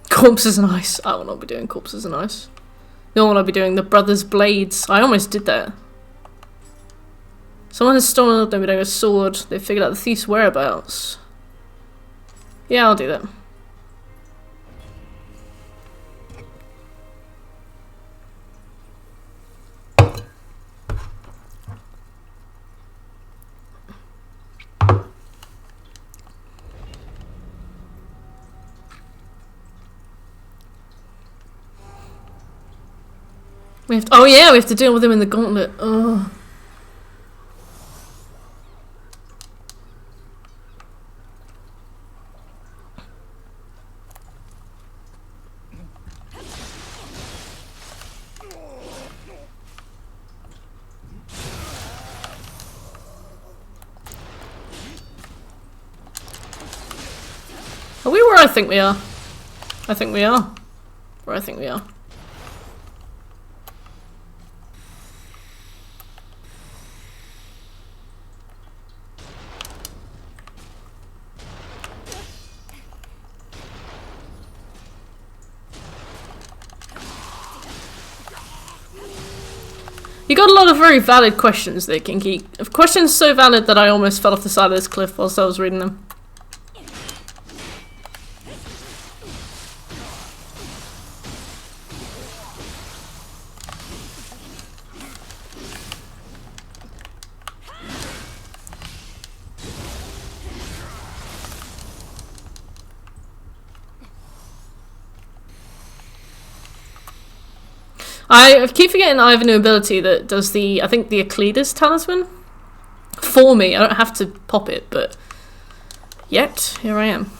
Corpses and Ice. I will not be doing Corpses and Ice. Nor will I be doing the Brothers Blades. I almost did that. Someone has stolen a sword. They figured out the thief's whereabouts. Yeah, I'll do that. Oh yeah, we have to deal with him in the gauntlet. Oh. Are we where I think we are? I think we are. Where I think we are. You got a lot of very valid questions there, Kinky. Questions so valid that I almost fell off the side of this cliff whilst I was reading them. I keep forgetting I have a new ability that does I think the Euclides Talisman for me. I don't have to pop it, but Yet, here I am.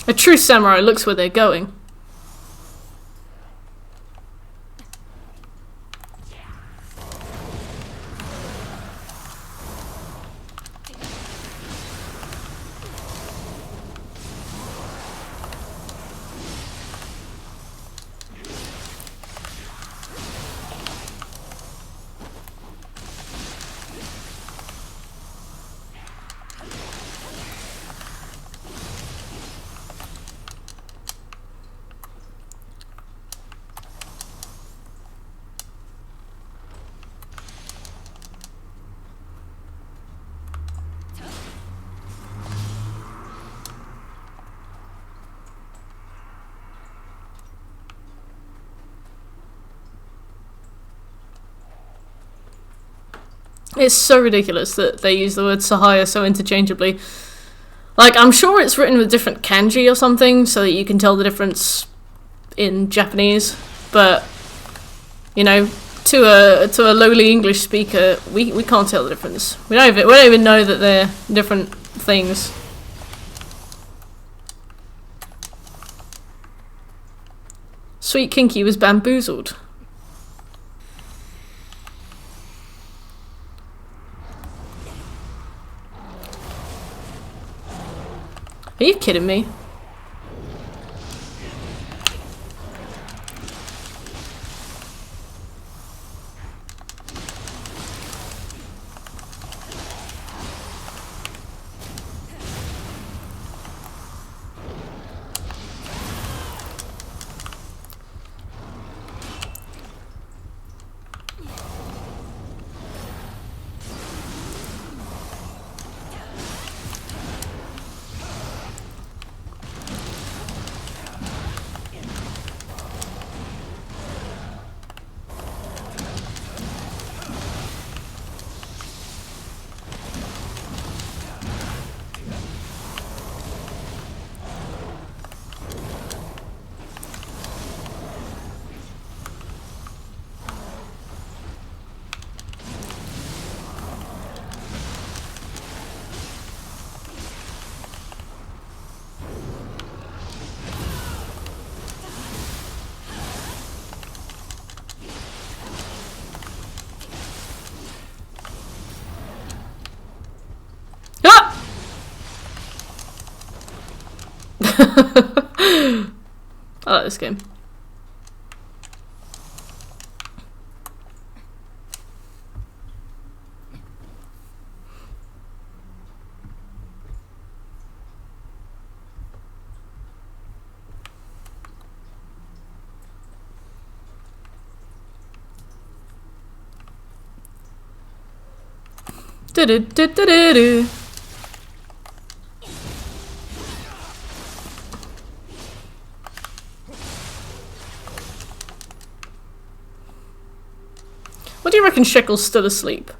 A true samurai looks where they're going. It's so ridiculous that they use the word Sahaya so interchangeably. Like, I'm sure it's written with different kanji or something so that you can tell the difference in Japanese, but, you know, to a lowly English speaker, we can't tell the difference. We don't even know that they're different things. Sweet Kinky was bamboozled. Are you kidding me? I like this game. Do-do-do-do-do-do. What do you reckon Shekel's still asleep?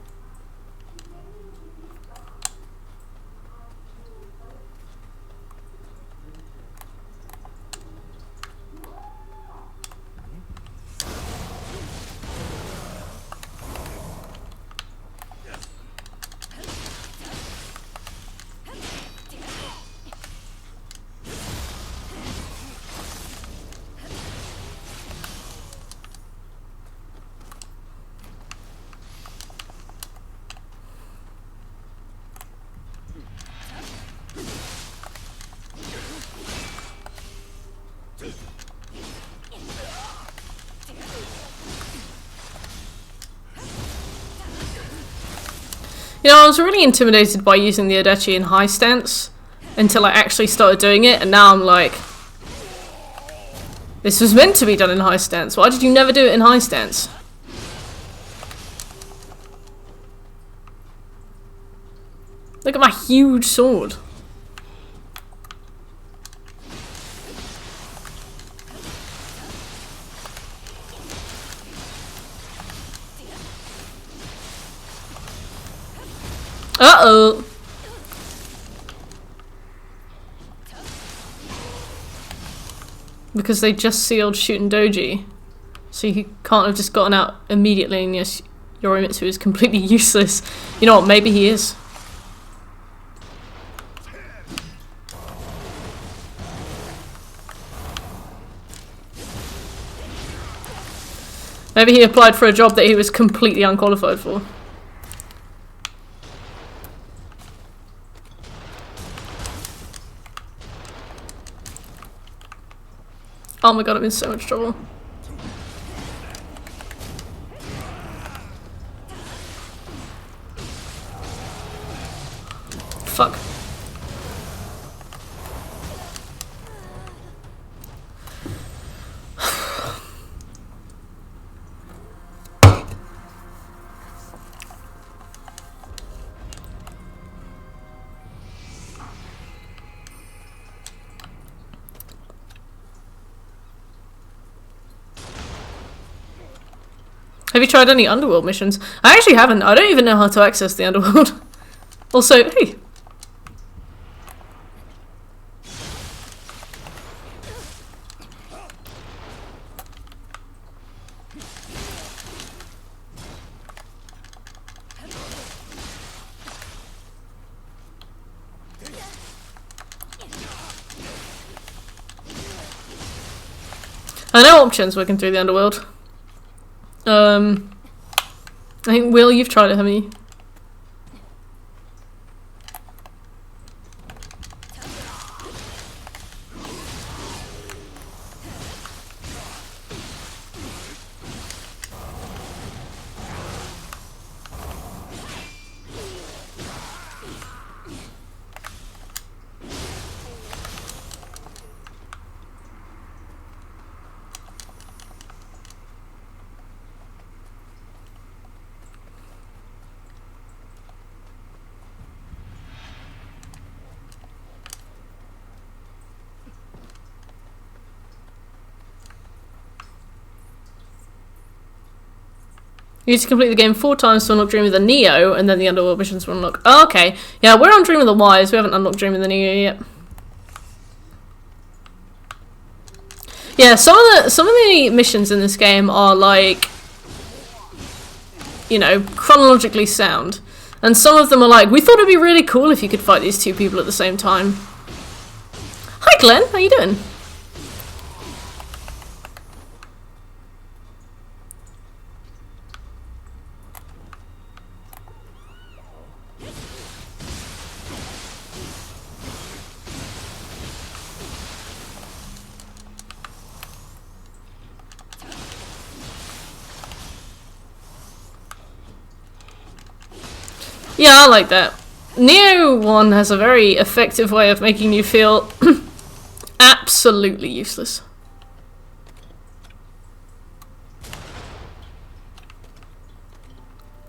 You know, I was really intimidated by using the Odachi in high stance until I actually started doing it, and now I'm like, this was meant to be done in high stance. Why did you never do it in high stance? Look at my huge sword. Uh-oh. Because they just sealed shooting Doji. So you can't have just gotten out immediately, and yes, Yorimitsu is completely useless. You know what, maybe he is. Maybe he applied for a job that he was completely unqualified for. Oh my god, I'm in so much trouble. Fuck. Have you tried any underworld missions? I actually haven't. I don't even know how to access the underworld. Also, hey. I know options working through the underworld. I think, Will, you've tried it, haven't you? You need to complete the game 4 times to unlock Dream of the Nioh, and then the underworld missions will unlock. Oh, okay. Yeah, we're on Dream of the Wise. We haven't unlocked Dream of the Nioh yet. Yeah, some of the missions in this game are like, you know, chronologically sound, and some of them are like, we thought it'd be really cool if you could fight these 2 people at the same time. Hi, Glenn. How you doing? Yeah, I like that. Nioh 1 has a very effective way of making you feel absolutely useless.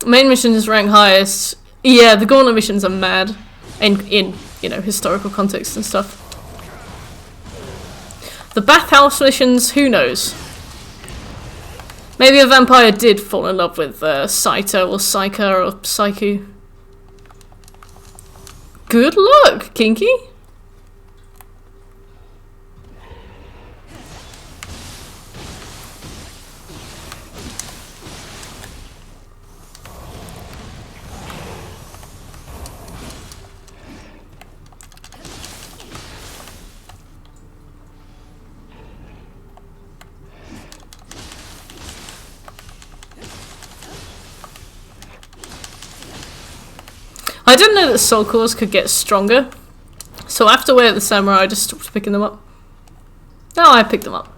Main mission is rank highest. Yeah, the gauntlet missions are mad. In you know, historical context and stuff. The bathhouse missions, who knows? Maybe a vampire did fall in love with Saito or Saika or Saiku. Good luck, Kinky! I didn't know that soul cores could get stronger, so after Way of the Samurai I just stopped picking them up. Now I picked them up.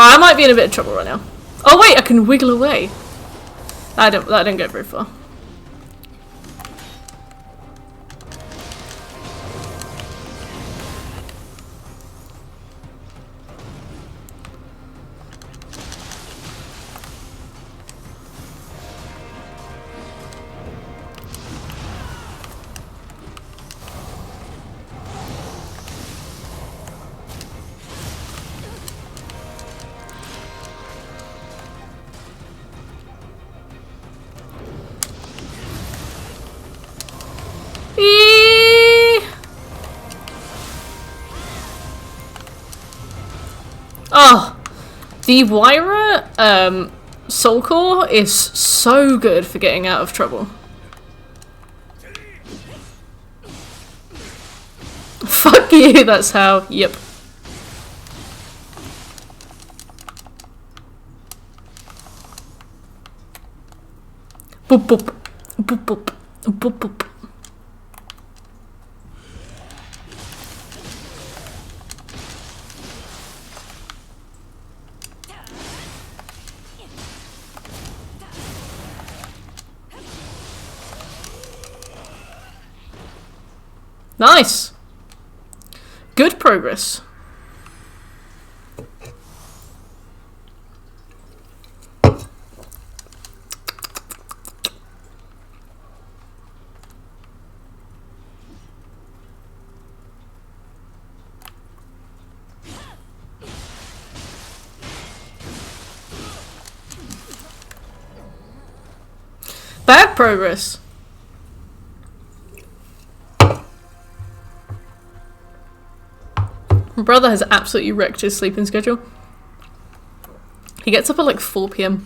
I might be in a bit of trouble right now. Oh wait, I can wiggle away. That didn't go very far. Oh, the Wyra Soul Core is so good for getting out of trouble. Fuck you, that's how, yep. Boop boop, boop boop, boop boop. Nice! Good progress. Bad progress. My brother has absolutely wrecked his sleeping schedule. He gets up at like 4 PM.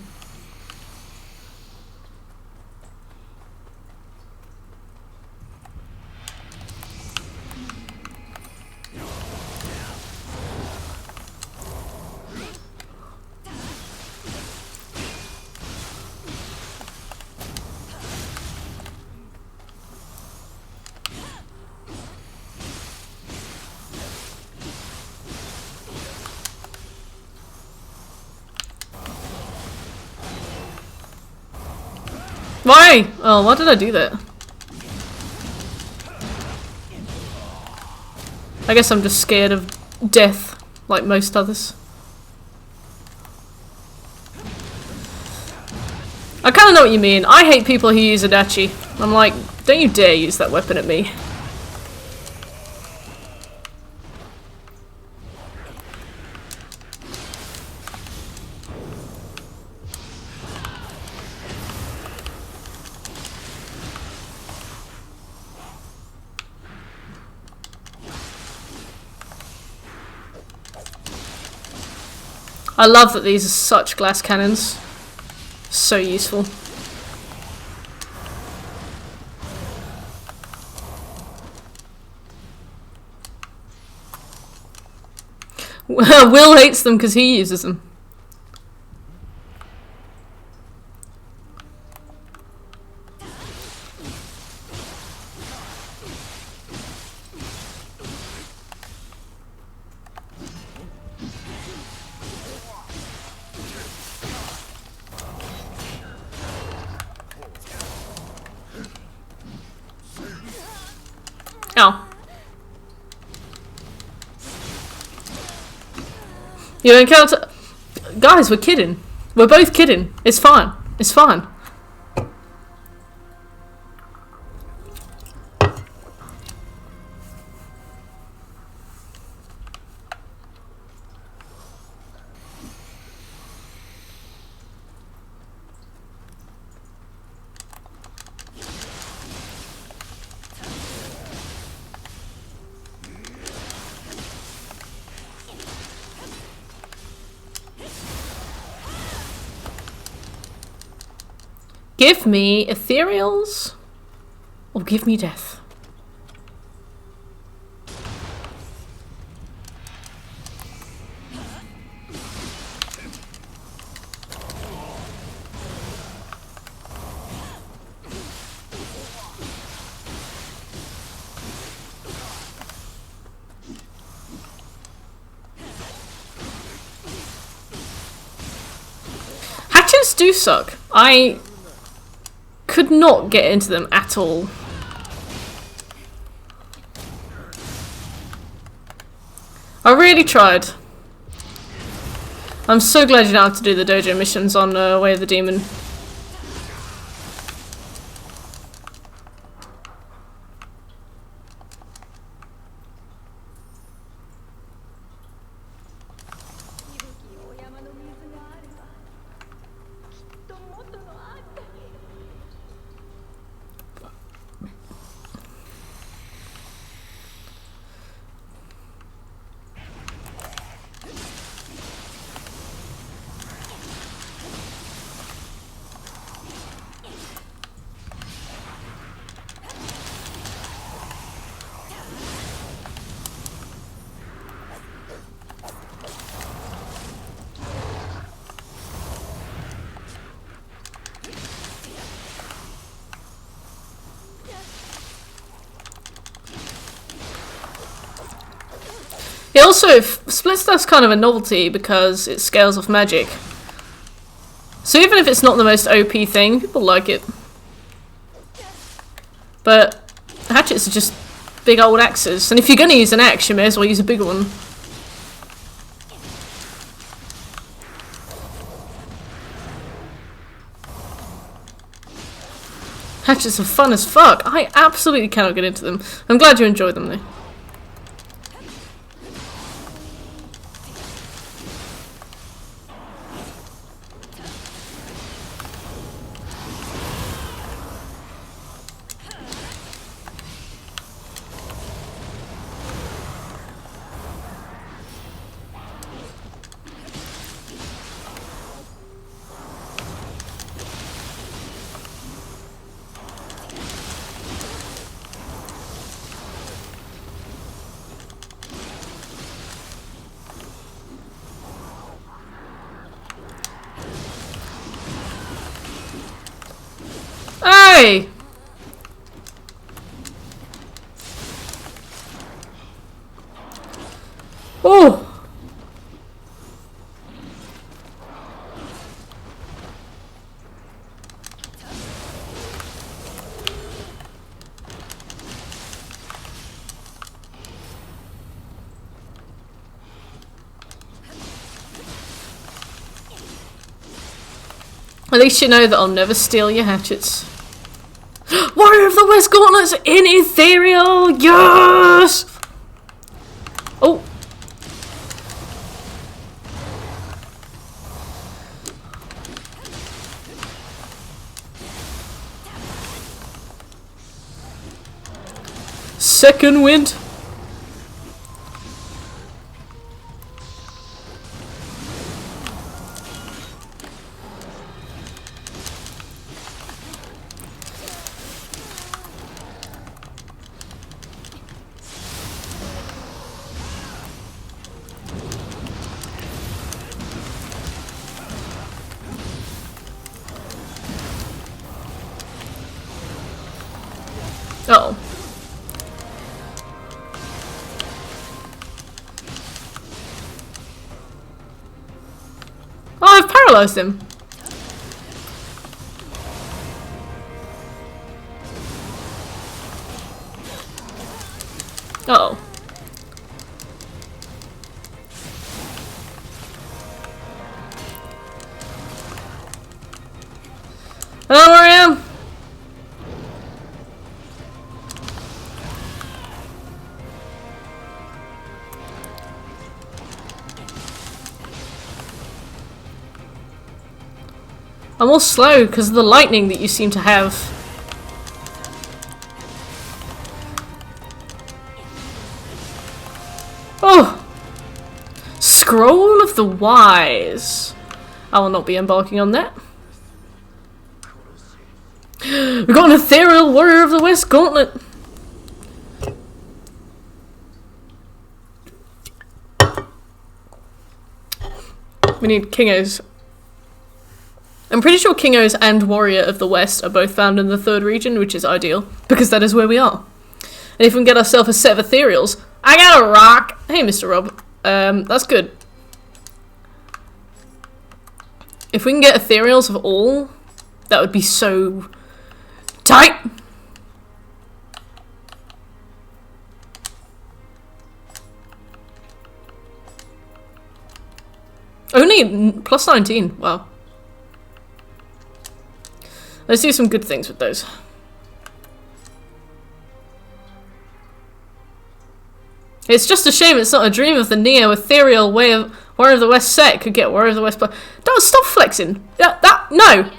Why? Oh, why did I do that? I guess I'm just scared of death, like most others. I kind of know what you mean. I hate people who use Adachi. I'm like, don't you dare use that weapon at me. I love that these are such glass cannons. So useful. Will hates them because he uses them. Oh. You encounter... Guys, we're kidding. We're both kidding. It's fine. It's fine. Give me ethereals, or give me death. Wests do suck. I could not get into them at all. I really tried. I'm so glad you don't have to do the dojo missions on Way of the Demon. It also, split stuff's kind of a novelty because it scales off magic. So even if it's not the most OP thing, people like it. But hatchets are just big old axes, and if you're gonna use an axe, you may as well use a bigger one. Hatchets are fun as fuck. I absolutely cannot get into them. I'm glad you enjoy them though. Hey! Oh! At least you know that I'll never steal your hatchets. Warrior of the West Gauntlets in Ethereal! Yes! Oh. Second wind. Uh-oh. Oh, I've paralyzed him. Uh-oh. I know where I am. I'm all slow because of the lightning that you seem to have. Oh! Scroll of the Wise. I will not be embarking on that. We've got an Ethereal Warrior of the West Gauntlet. We need Kingos. I'm pretty sure Kingos and Warrior of the West are both found in the 3rd region, which is ideal, because that is where we are. And if we can get ourselves a set of Ethereals... I got a rock! Hey, Mr. Rob. That's good. If we can get ethereals of all, that would be so tight. Only plus 19. Wow. Let's do some good things with those. It's just a shame it's not a dream of the Nioh ethereal way of Warrior of the West set could get Warrior of the West. Don't stop flexing. No.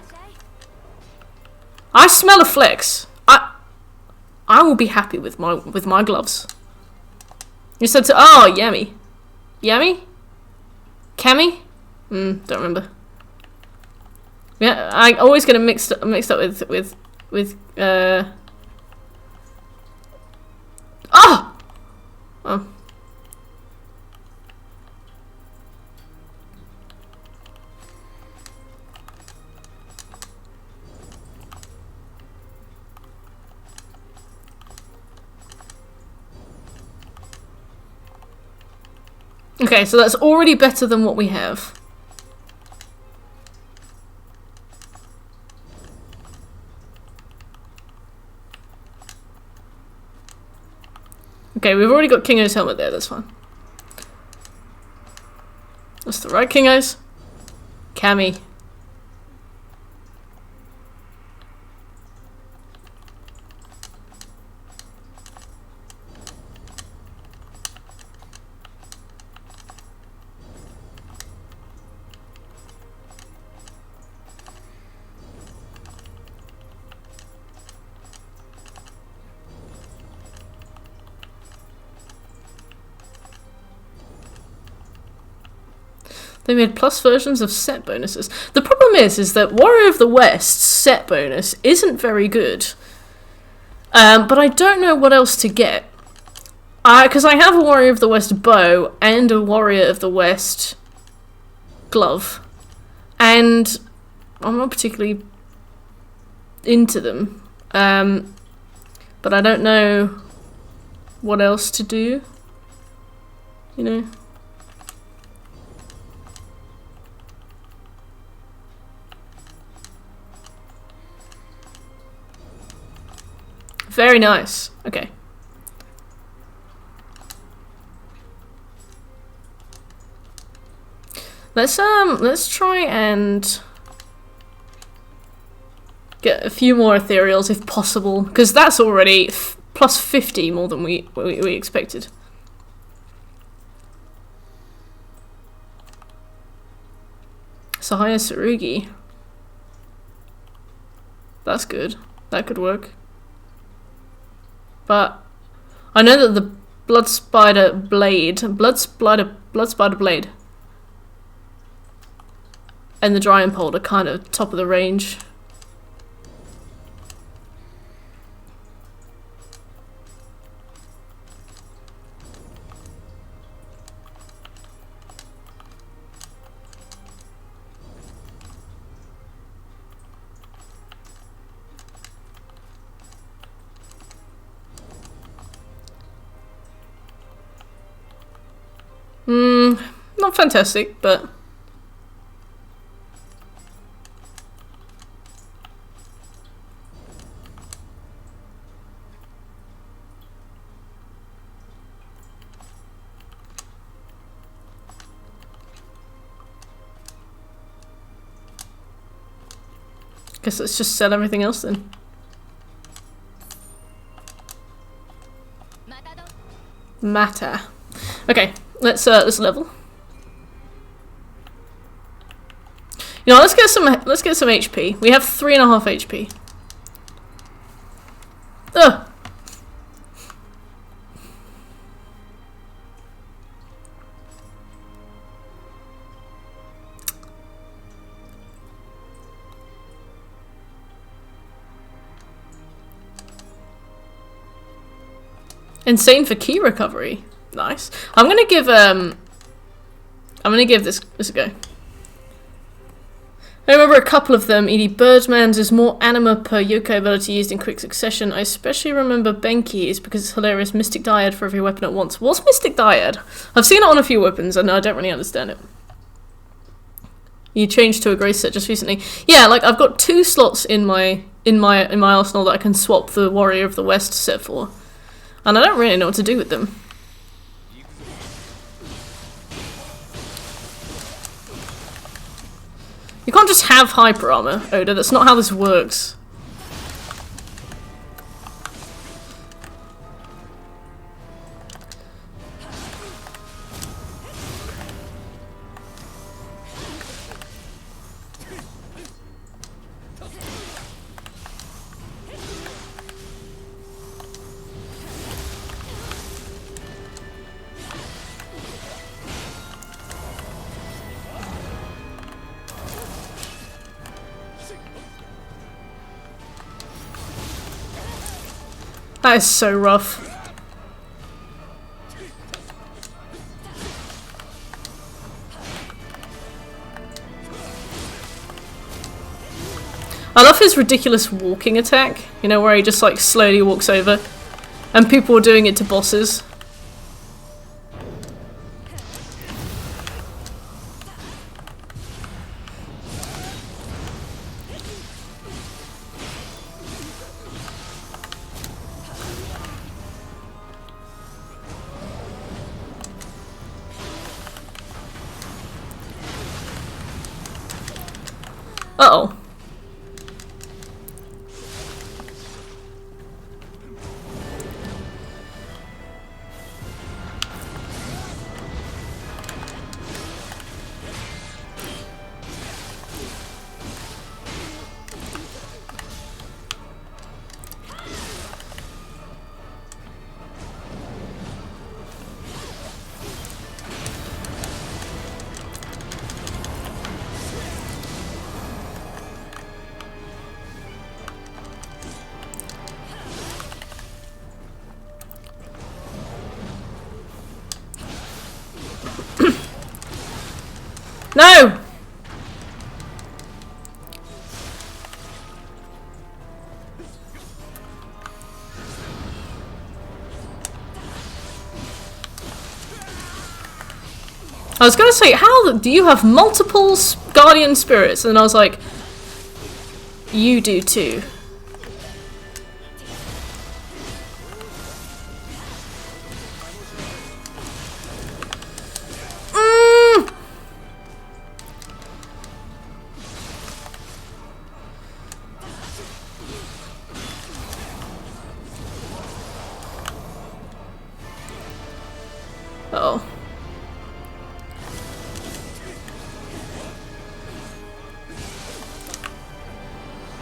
I smell a flex. I will be happy with my gloves. You said to Yummy. Yummy? Cammy? Don't remember. Yeah, I always get it mixed up with Oh! Okay, so that's already better than what we have. Okay, we've already got Kingo's helmet there, that's fine. That's the right Kingo's. Cammy. They made plus versions of set bonuses. The problem is that Warrior of the West set bonus isn't very good. But I don't know what else to get. Because I have a Warrior of the West bow and a Warrior of the West glove. And I'm not particularly into them. But I don't know what else to do. You know? Very nice. Okay. Let's try and get a few more ethereals if possible, because that's already plus 50 more than we expected. Sahaya Tsurugi. That's good. That could work. But I know that the Blood Spider Blade and the Drying Pole are kind of top of the range. Not fantastic, but guess let's just sell everything else then. Matter. Okay, let's level. You know, let's get some HP. We have 3.5 HP. Ugh. Insane for key recovery. Nice. I'm gonna give this a go. I remember a couple of them. E.D. Birdman's is more anima per yokai ability used in quick succession. I especially remember Benki's because it's hilarious. Mystic Dyad for every weapon at once. What's Mystic Dyad? I've seen it on a few weapons and I don't really understand it. You changed to a grey set just recently. Yeah, like I've got 2 slots in my arsenal that I can swap the Warrior of the West set for. And I don't really know what to do with them. You can't just have hyper armor, Oda. That's not how this works. That is so rough. I love his ridiculous walking attack, you know, where he just like slowly walks over. And people are doing it to bosses. Uh-oh. No! I was gonna say, how do you have multiple guardian spirits? And I was like, you do too. Uh-oh.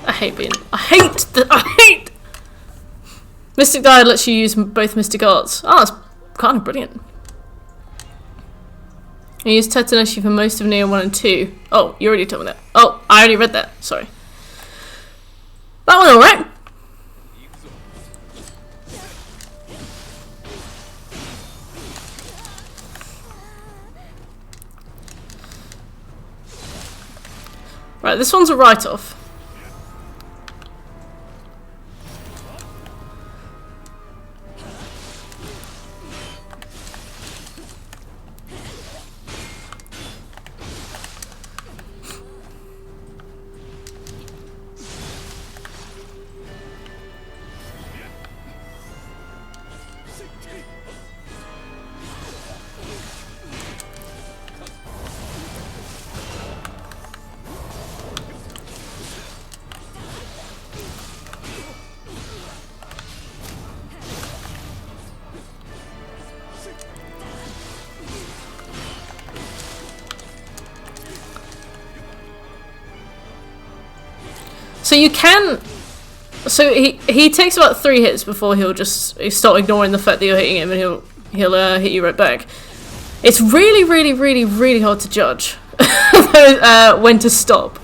I hate Mystic Diode lets you use both Mystic Arts. Oh, that's kind of brilliant. You use Tetanashi for most of Nioh 1 and 2. Oh, you already told me that. Oh, I already read that. Sorry. That one alright. Right, this one's a write-off. So you can... So he takes about 3 hits before he'll start ignoring the fact that you're hitting him, and he'll hit you right back. It's really, really, really, really hard to judge when to stop.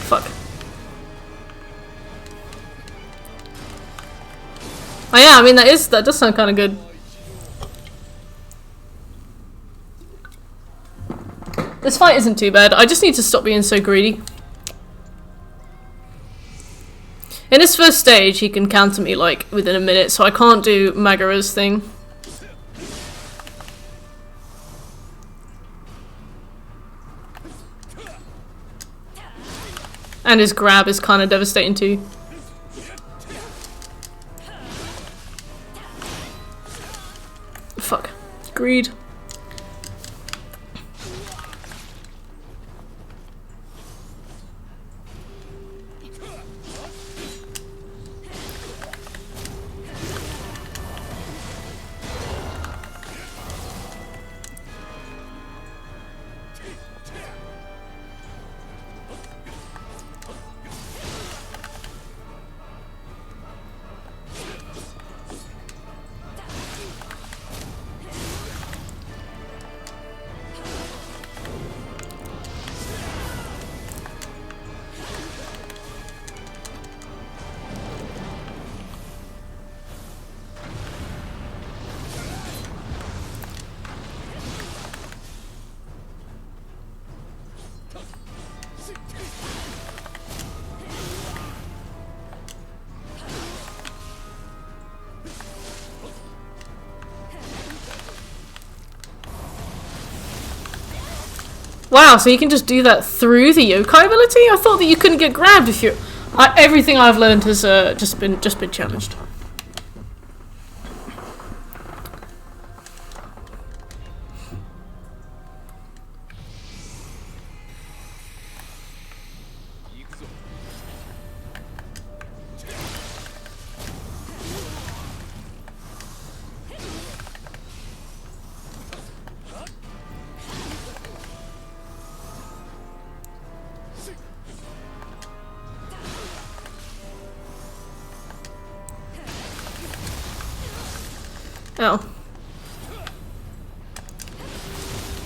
Fuck. Oh yeah, I mean that does sound kind of good. This fight isn't too bad. I just need to stop being so greedy. In his first stage, he can counter me like within a minute, so I can't do Magara's thing. And his grab is kind of devastating too. Fuck. Greed. Wow, so you can just do that through the yokai ability? I thought that you couldn't get grabbed if you... everything I've learned has just been challenged. Oh.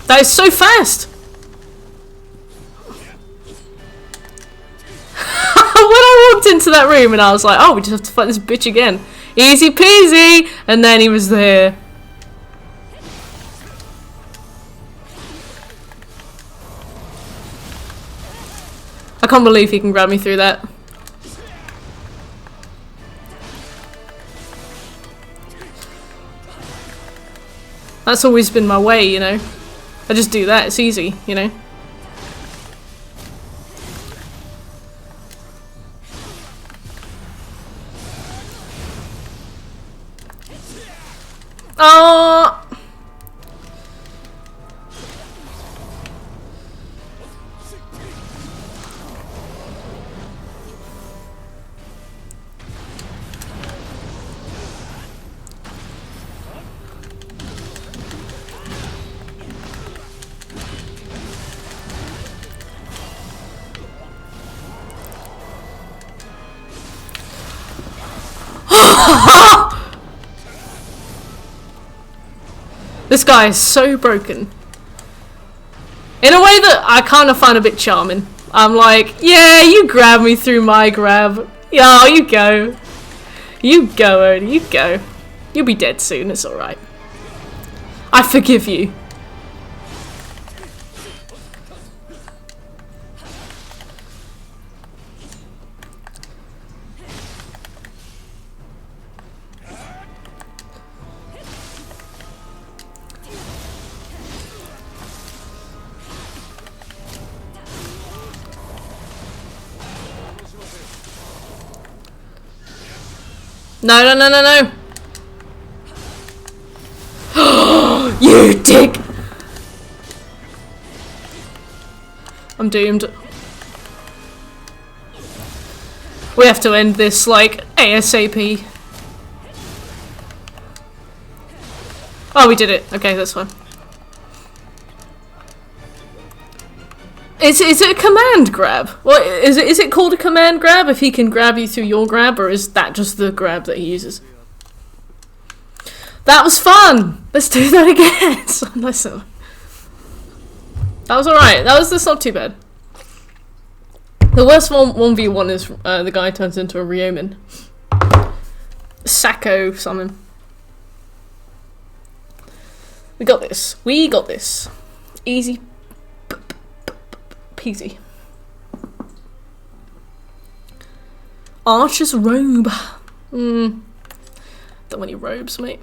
That is so fast! When I walked into that room and I was like, oh, we just have to fight this bitch again. Easy peasy! And then he was there. I can't believe he can grab me through that. That's always been my way, you know. I just do that, it's easy, you know. Oh! This guy is so broken. In a way that I kind of find a bit charming. I'm like, yeah, you grab me through my grab. Yeah, you go. You go, Odie, you go. You'll be dead soon, it's alright. I forgive you. No, no, no, no, no! You dick! I'm doomed. We have to end this, like, ASAP. Oh, we did it. Okay, that's fine. Is it a command grab? What is it? Is it called a command grab if he can grab you through your grab, or is that just the grab that he uses? That was fun. Let's do that again. Listen, that was alright. That's not too bad. The worst 1v1 is the guy turns into a Ryomin. Sacco summon. We got this. We got this. Easy peasy. Archer's robe. Don't want any robes, mate.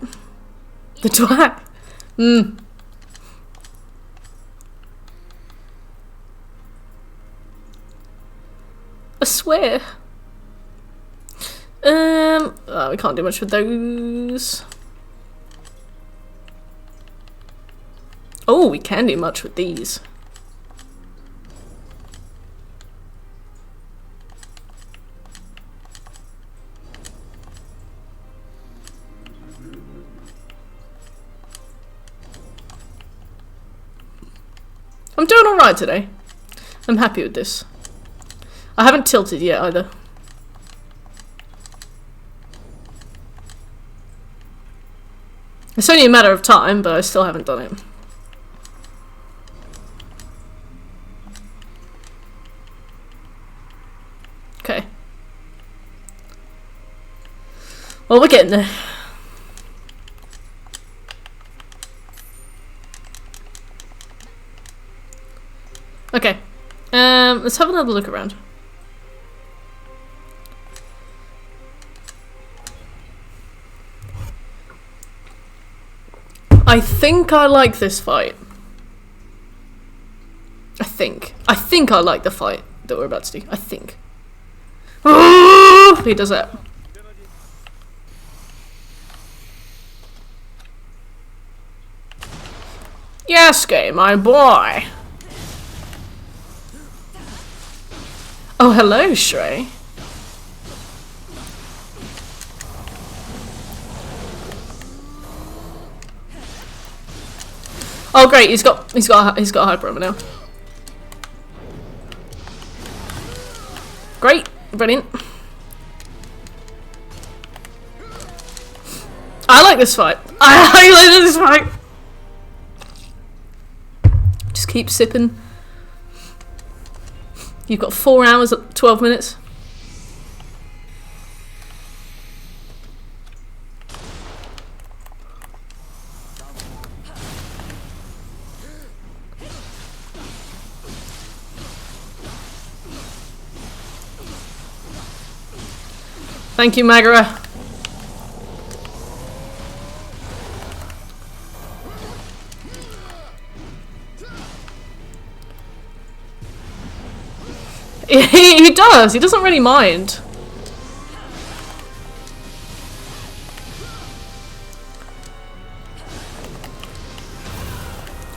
The twat. I swear. We can't do much with those. Oh, we can do much with these. I'm doing alright today. I'm happy with this. I haven't tilted yet either. It's only a matter of time, but I still haven't done it. Okay. Well, we're getting there. Okay. Let's have another look around. I think I like this fight. I think I like the fight that we're about to do. I think. He does that. Yasuke, my boy. Oh, hello, Shrey. Oh, great! He's got a hyper armor now. Great, brilliant. I like this fight. I like this fight. Just keep sipping. You've got 4 hours at 12 minutes. Thank you, Magara. He does. He doesn't really mind.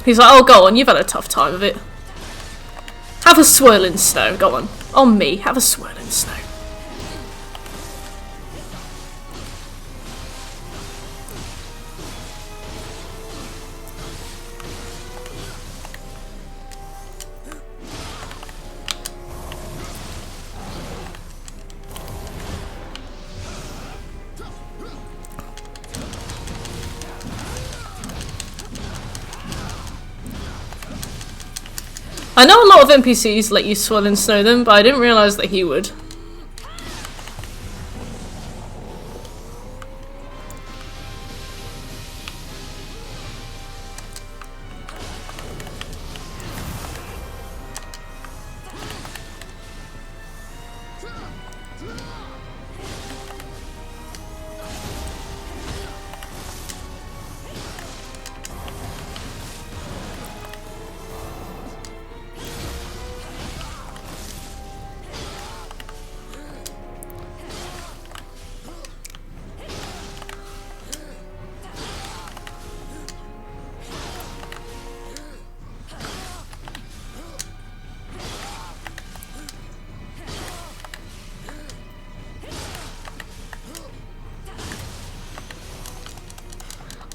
He's like, oh, go on. You've had a tough time of it. Have a swirling snow. Go on. On me. Have a swirling snow. I know a lot of NPCs let you swirl and snow them, but I didn't realise that he would.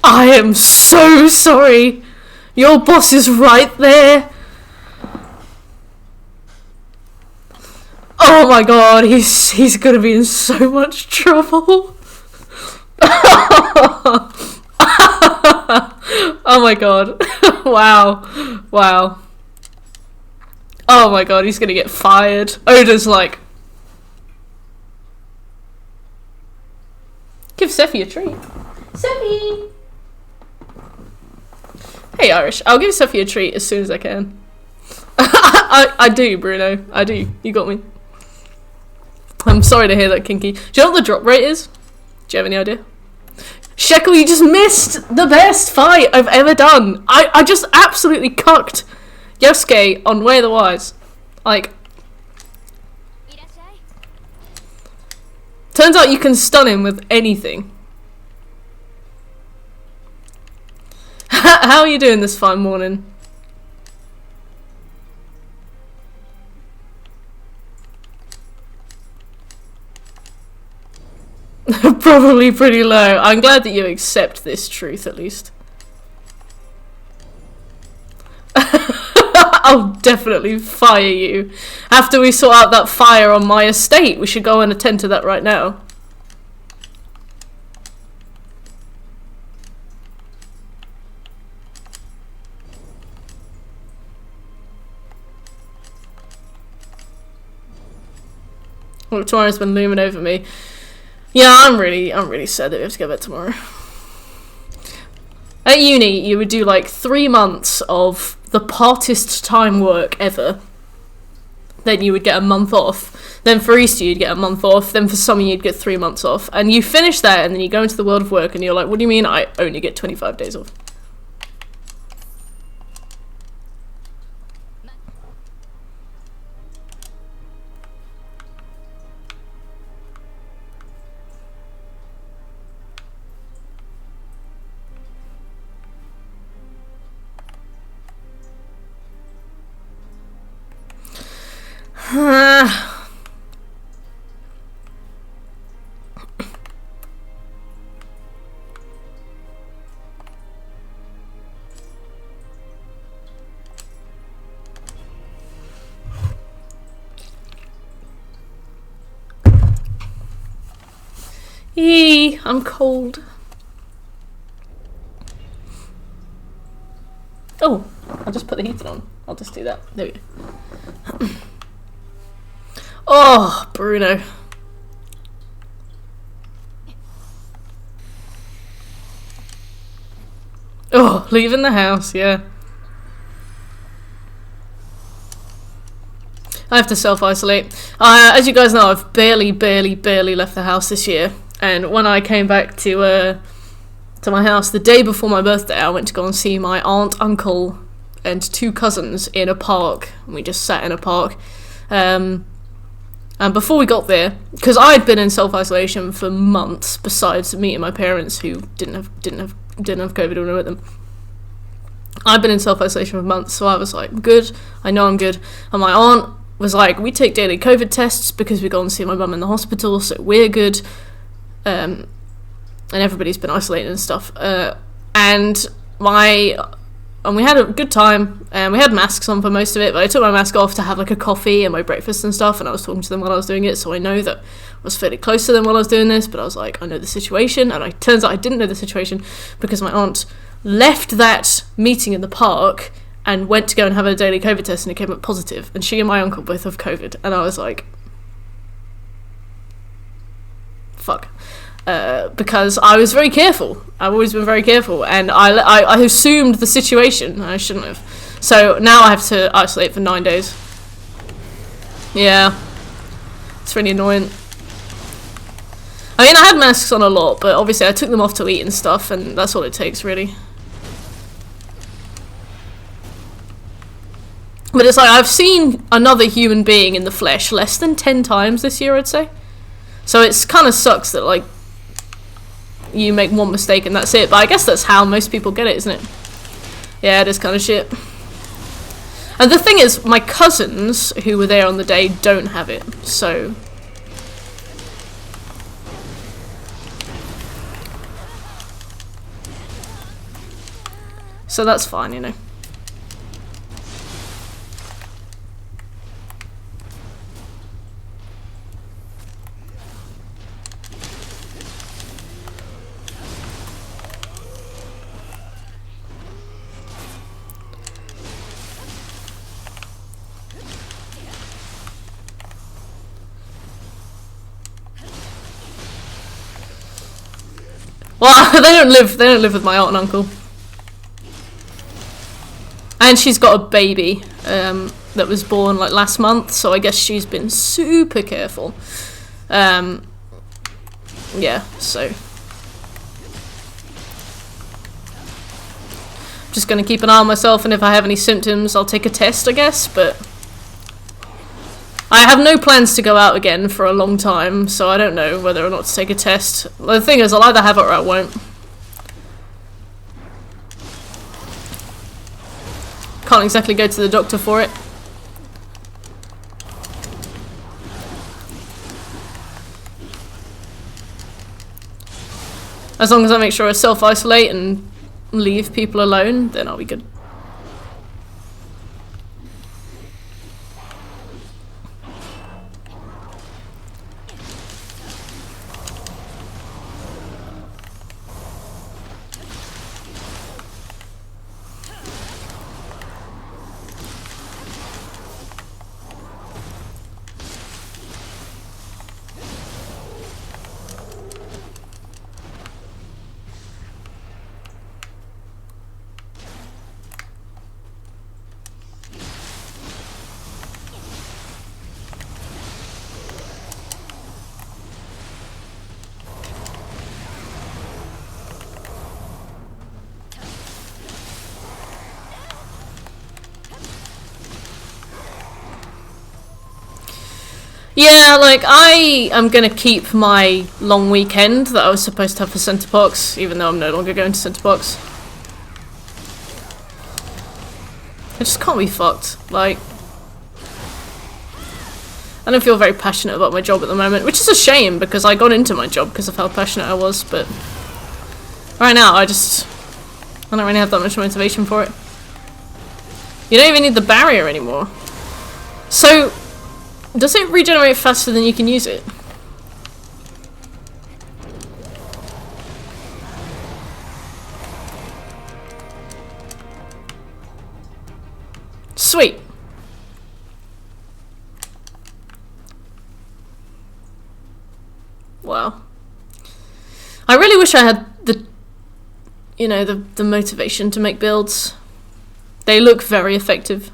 I am so sorry. Your boss is right there. Oh my god, he's gonna be in so much trouble. Oh my god. Wow. Wow. Oh my god, he's gonna get fired. Oda's like, give Sephi a treat. Sephi! Hey Irish, I'll give Sephi a treat as soon as I can. I do, Bruno. I do. You got me. I'm sorry to hear that, Kinky. Do you know what the drop rate is? Do you have any idea? Shekel, you just missed the best fight I've ever done. I just absolutely cucked Yosuke on Way of the Wise. Like, turns out you can stun him with anything. How are you doing this fine morning? Probably pretty low. I'm glad that you accept this truth, at least. I'll definitely fire you. After we sort out that fire on my estate, we should go and attend to that right now. Well, tomorrow's been looming over me. Yeah, I'm really sad that we have to go back tomorrow. At uni, you would do like 3 months of the partest time work ever. Then you would get a month off. Then for Easter, you'd get a month off. Then for summer, you'd get 3 months off. And you finish that, and then you go into the world of work, and you're like, what do you mean I only get 25 days off? Eee, I'm cold. Oh, I'll just put the heater on. I'll just do that. There we go. Oh, Bruno. Oh, leaving the house, yeah. I have to self-isolate. As you guys know, I've barely left the house this year. And when I came back to my house the day before my birthday, I went to go and see my aunt, uncle, and 2 cousins in a park. And we just sat in a park. And before we got there, because I'd been in self-isolation for months, besides meeting my parents who didn't have COVID when I met them. I'd been in self-isolation for months, so I was like, good, I know I'm good. And my aunt was like, we take daily COVID tests because we go and see my mum in the hospital, so we're good. And everybody's been isolated and stuff. And we had a good time, and we had masks on for most of it, but I took my mask off to have like a coffee and my breakfast and stuff, and I was talking to them while I was doing it, so I know that I was fairly close to them while I was doing this, but I was like, I know the situation, and it turns out I didn't know the situation because my aunt left that meeting in the park and went to go and have a daily COVID test, and it came up positive, and she and my uncle both have COVID, and I was like, fuck. Because I was very careful. I've always been very careful, and I assumed the situation. I shouldn't have. So now I have to isolate for 9 days. Yeah. It's really annoying. I mean, I had masks on a lot, but obviously I took them off to eat and stuff, and that's all it takes, really. But it's like, I've seen another human being in the flesh less than 10 times this year, I'd say. So it's kind of sucks that, like, you make one mistake and that's it, but I guess that's how most people get it, isn't it? Yeah, it is kind of shit. And the thing is, my cousins who were there on the day don't have it, so that's fine, you know. Well, they don't live with my aunt and uncle. And she's got a baby that was born like last month, so I guess she's been super careful. Yeah, so just gonna keep an eye on myself, and if I have any symptoms I'll take a test, I guess, but I have no plans to go out again for a long time, so I don't know whether or not to take a test. The thing is, I'll either have it or I won't. Can't exactly go to the doctor for it. As long as I make sure I self-isolate and leave people alone, then I'll be good. Yeah, like, I am gonna keep my long weekend that I was supposed to have for Centerpox, even though I'm no longer going to Centerpox. I just can't be fucked. Like, I don't feel very passionate about my job at the moment, which is a shame because I got into my job because of how passionate I was, but right now I don't really have that much motivation for it. You don't even need the barrier anymore. So, does it regenerate faster than you can use it? Sweet. Wow. I really wish I had the motivation to make builds. They look very effective.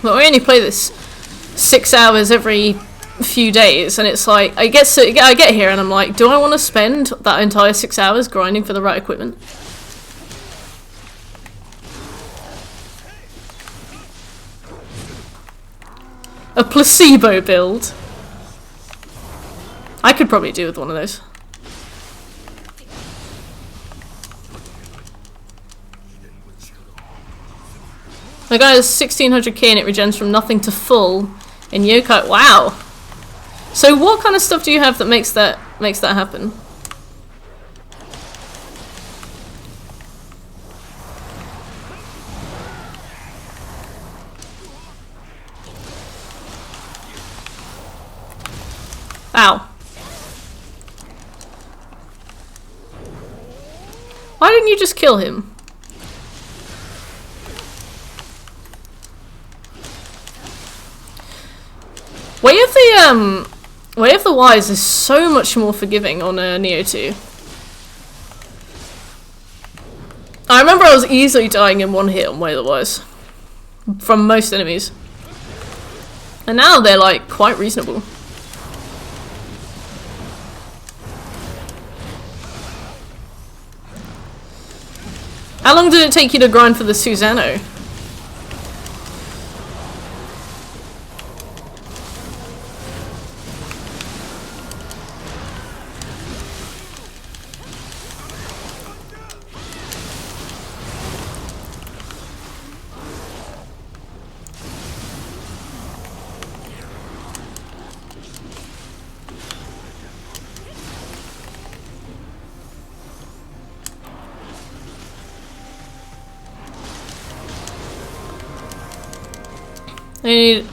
But we only play this 6 hours every few days, and it's like, I get here and I'm like, do I want to spend that entire 6 hours grinding for the right equipment? A placebo build. I could probably do with one of those. My guy has 1600k and it regens from nothing to full in yokai. Wow. So what kind of stuff do you have that makes that happen? Ow. Why didn't you just kill him? Way of the Wise is so much more forgiving on Nioh 2. I remember I was easily dying in one hit on Way of the Wise from most enemies, and now they're like quite reasonable. How long did it take you to grind for the Susano? I need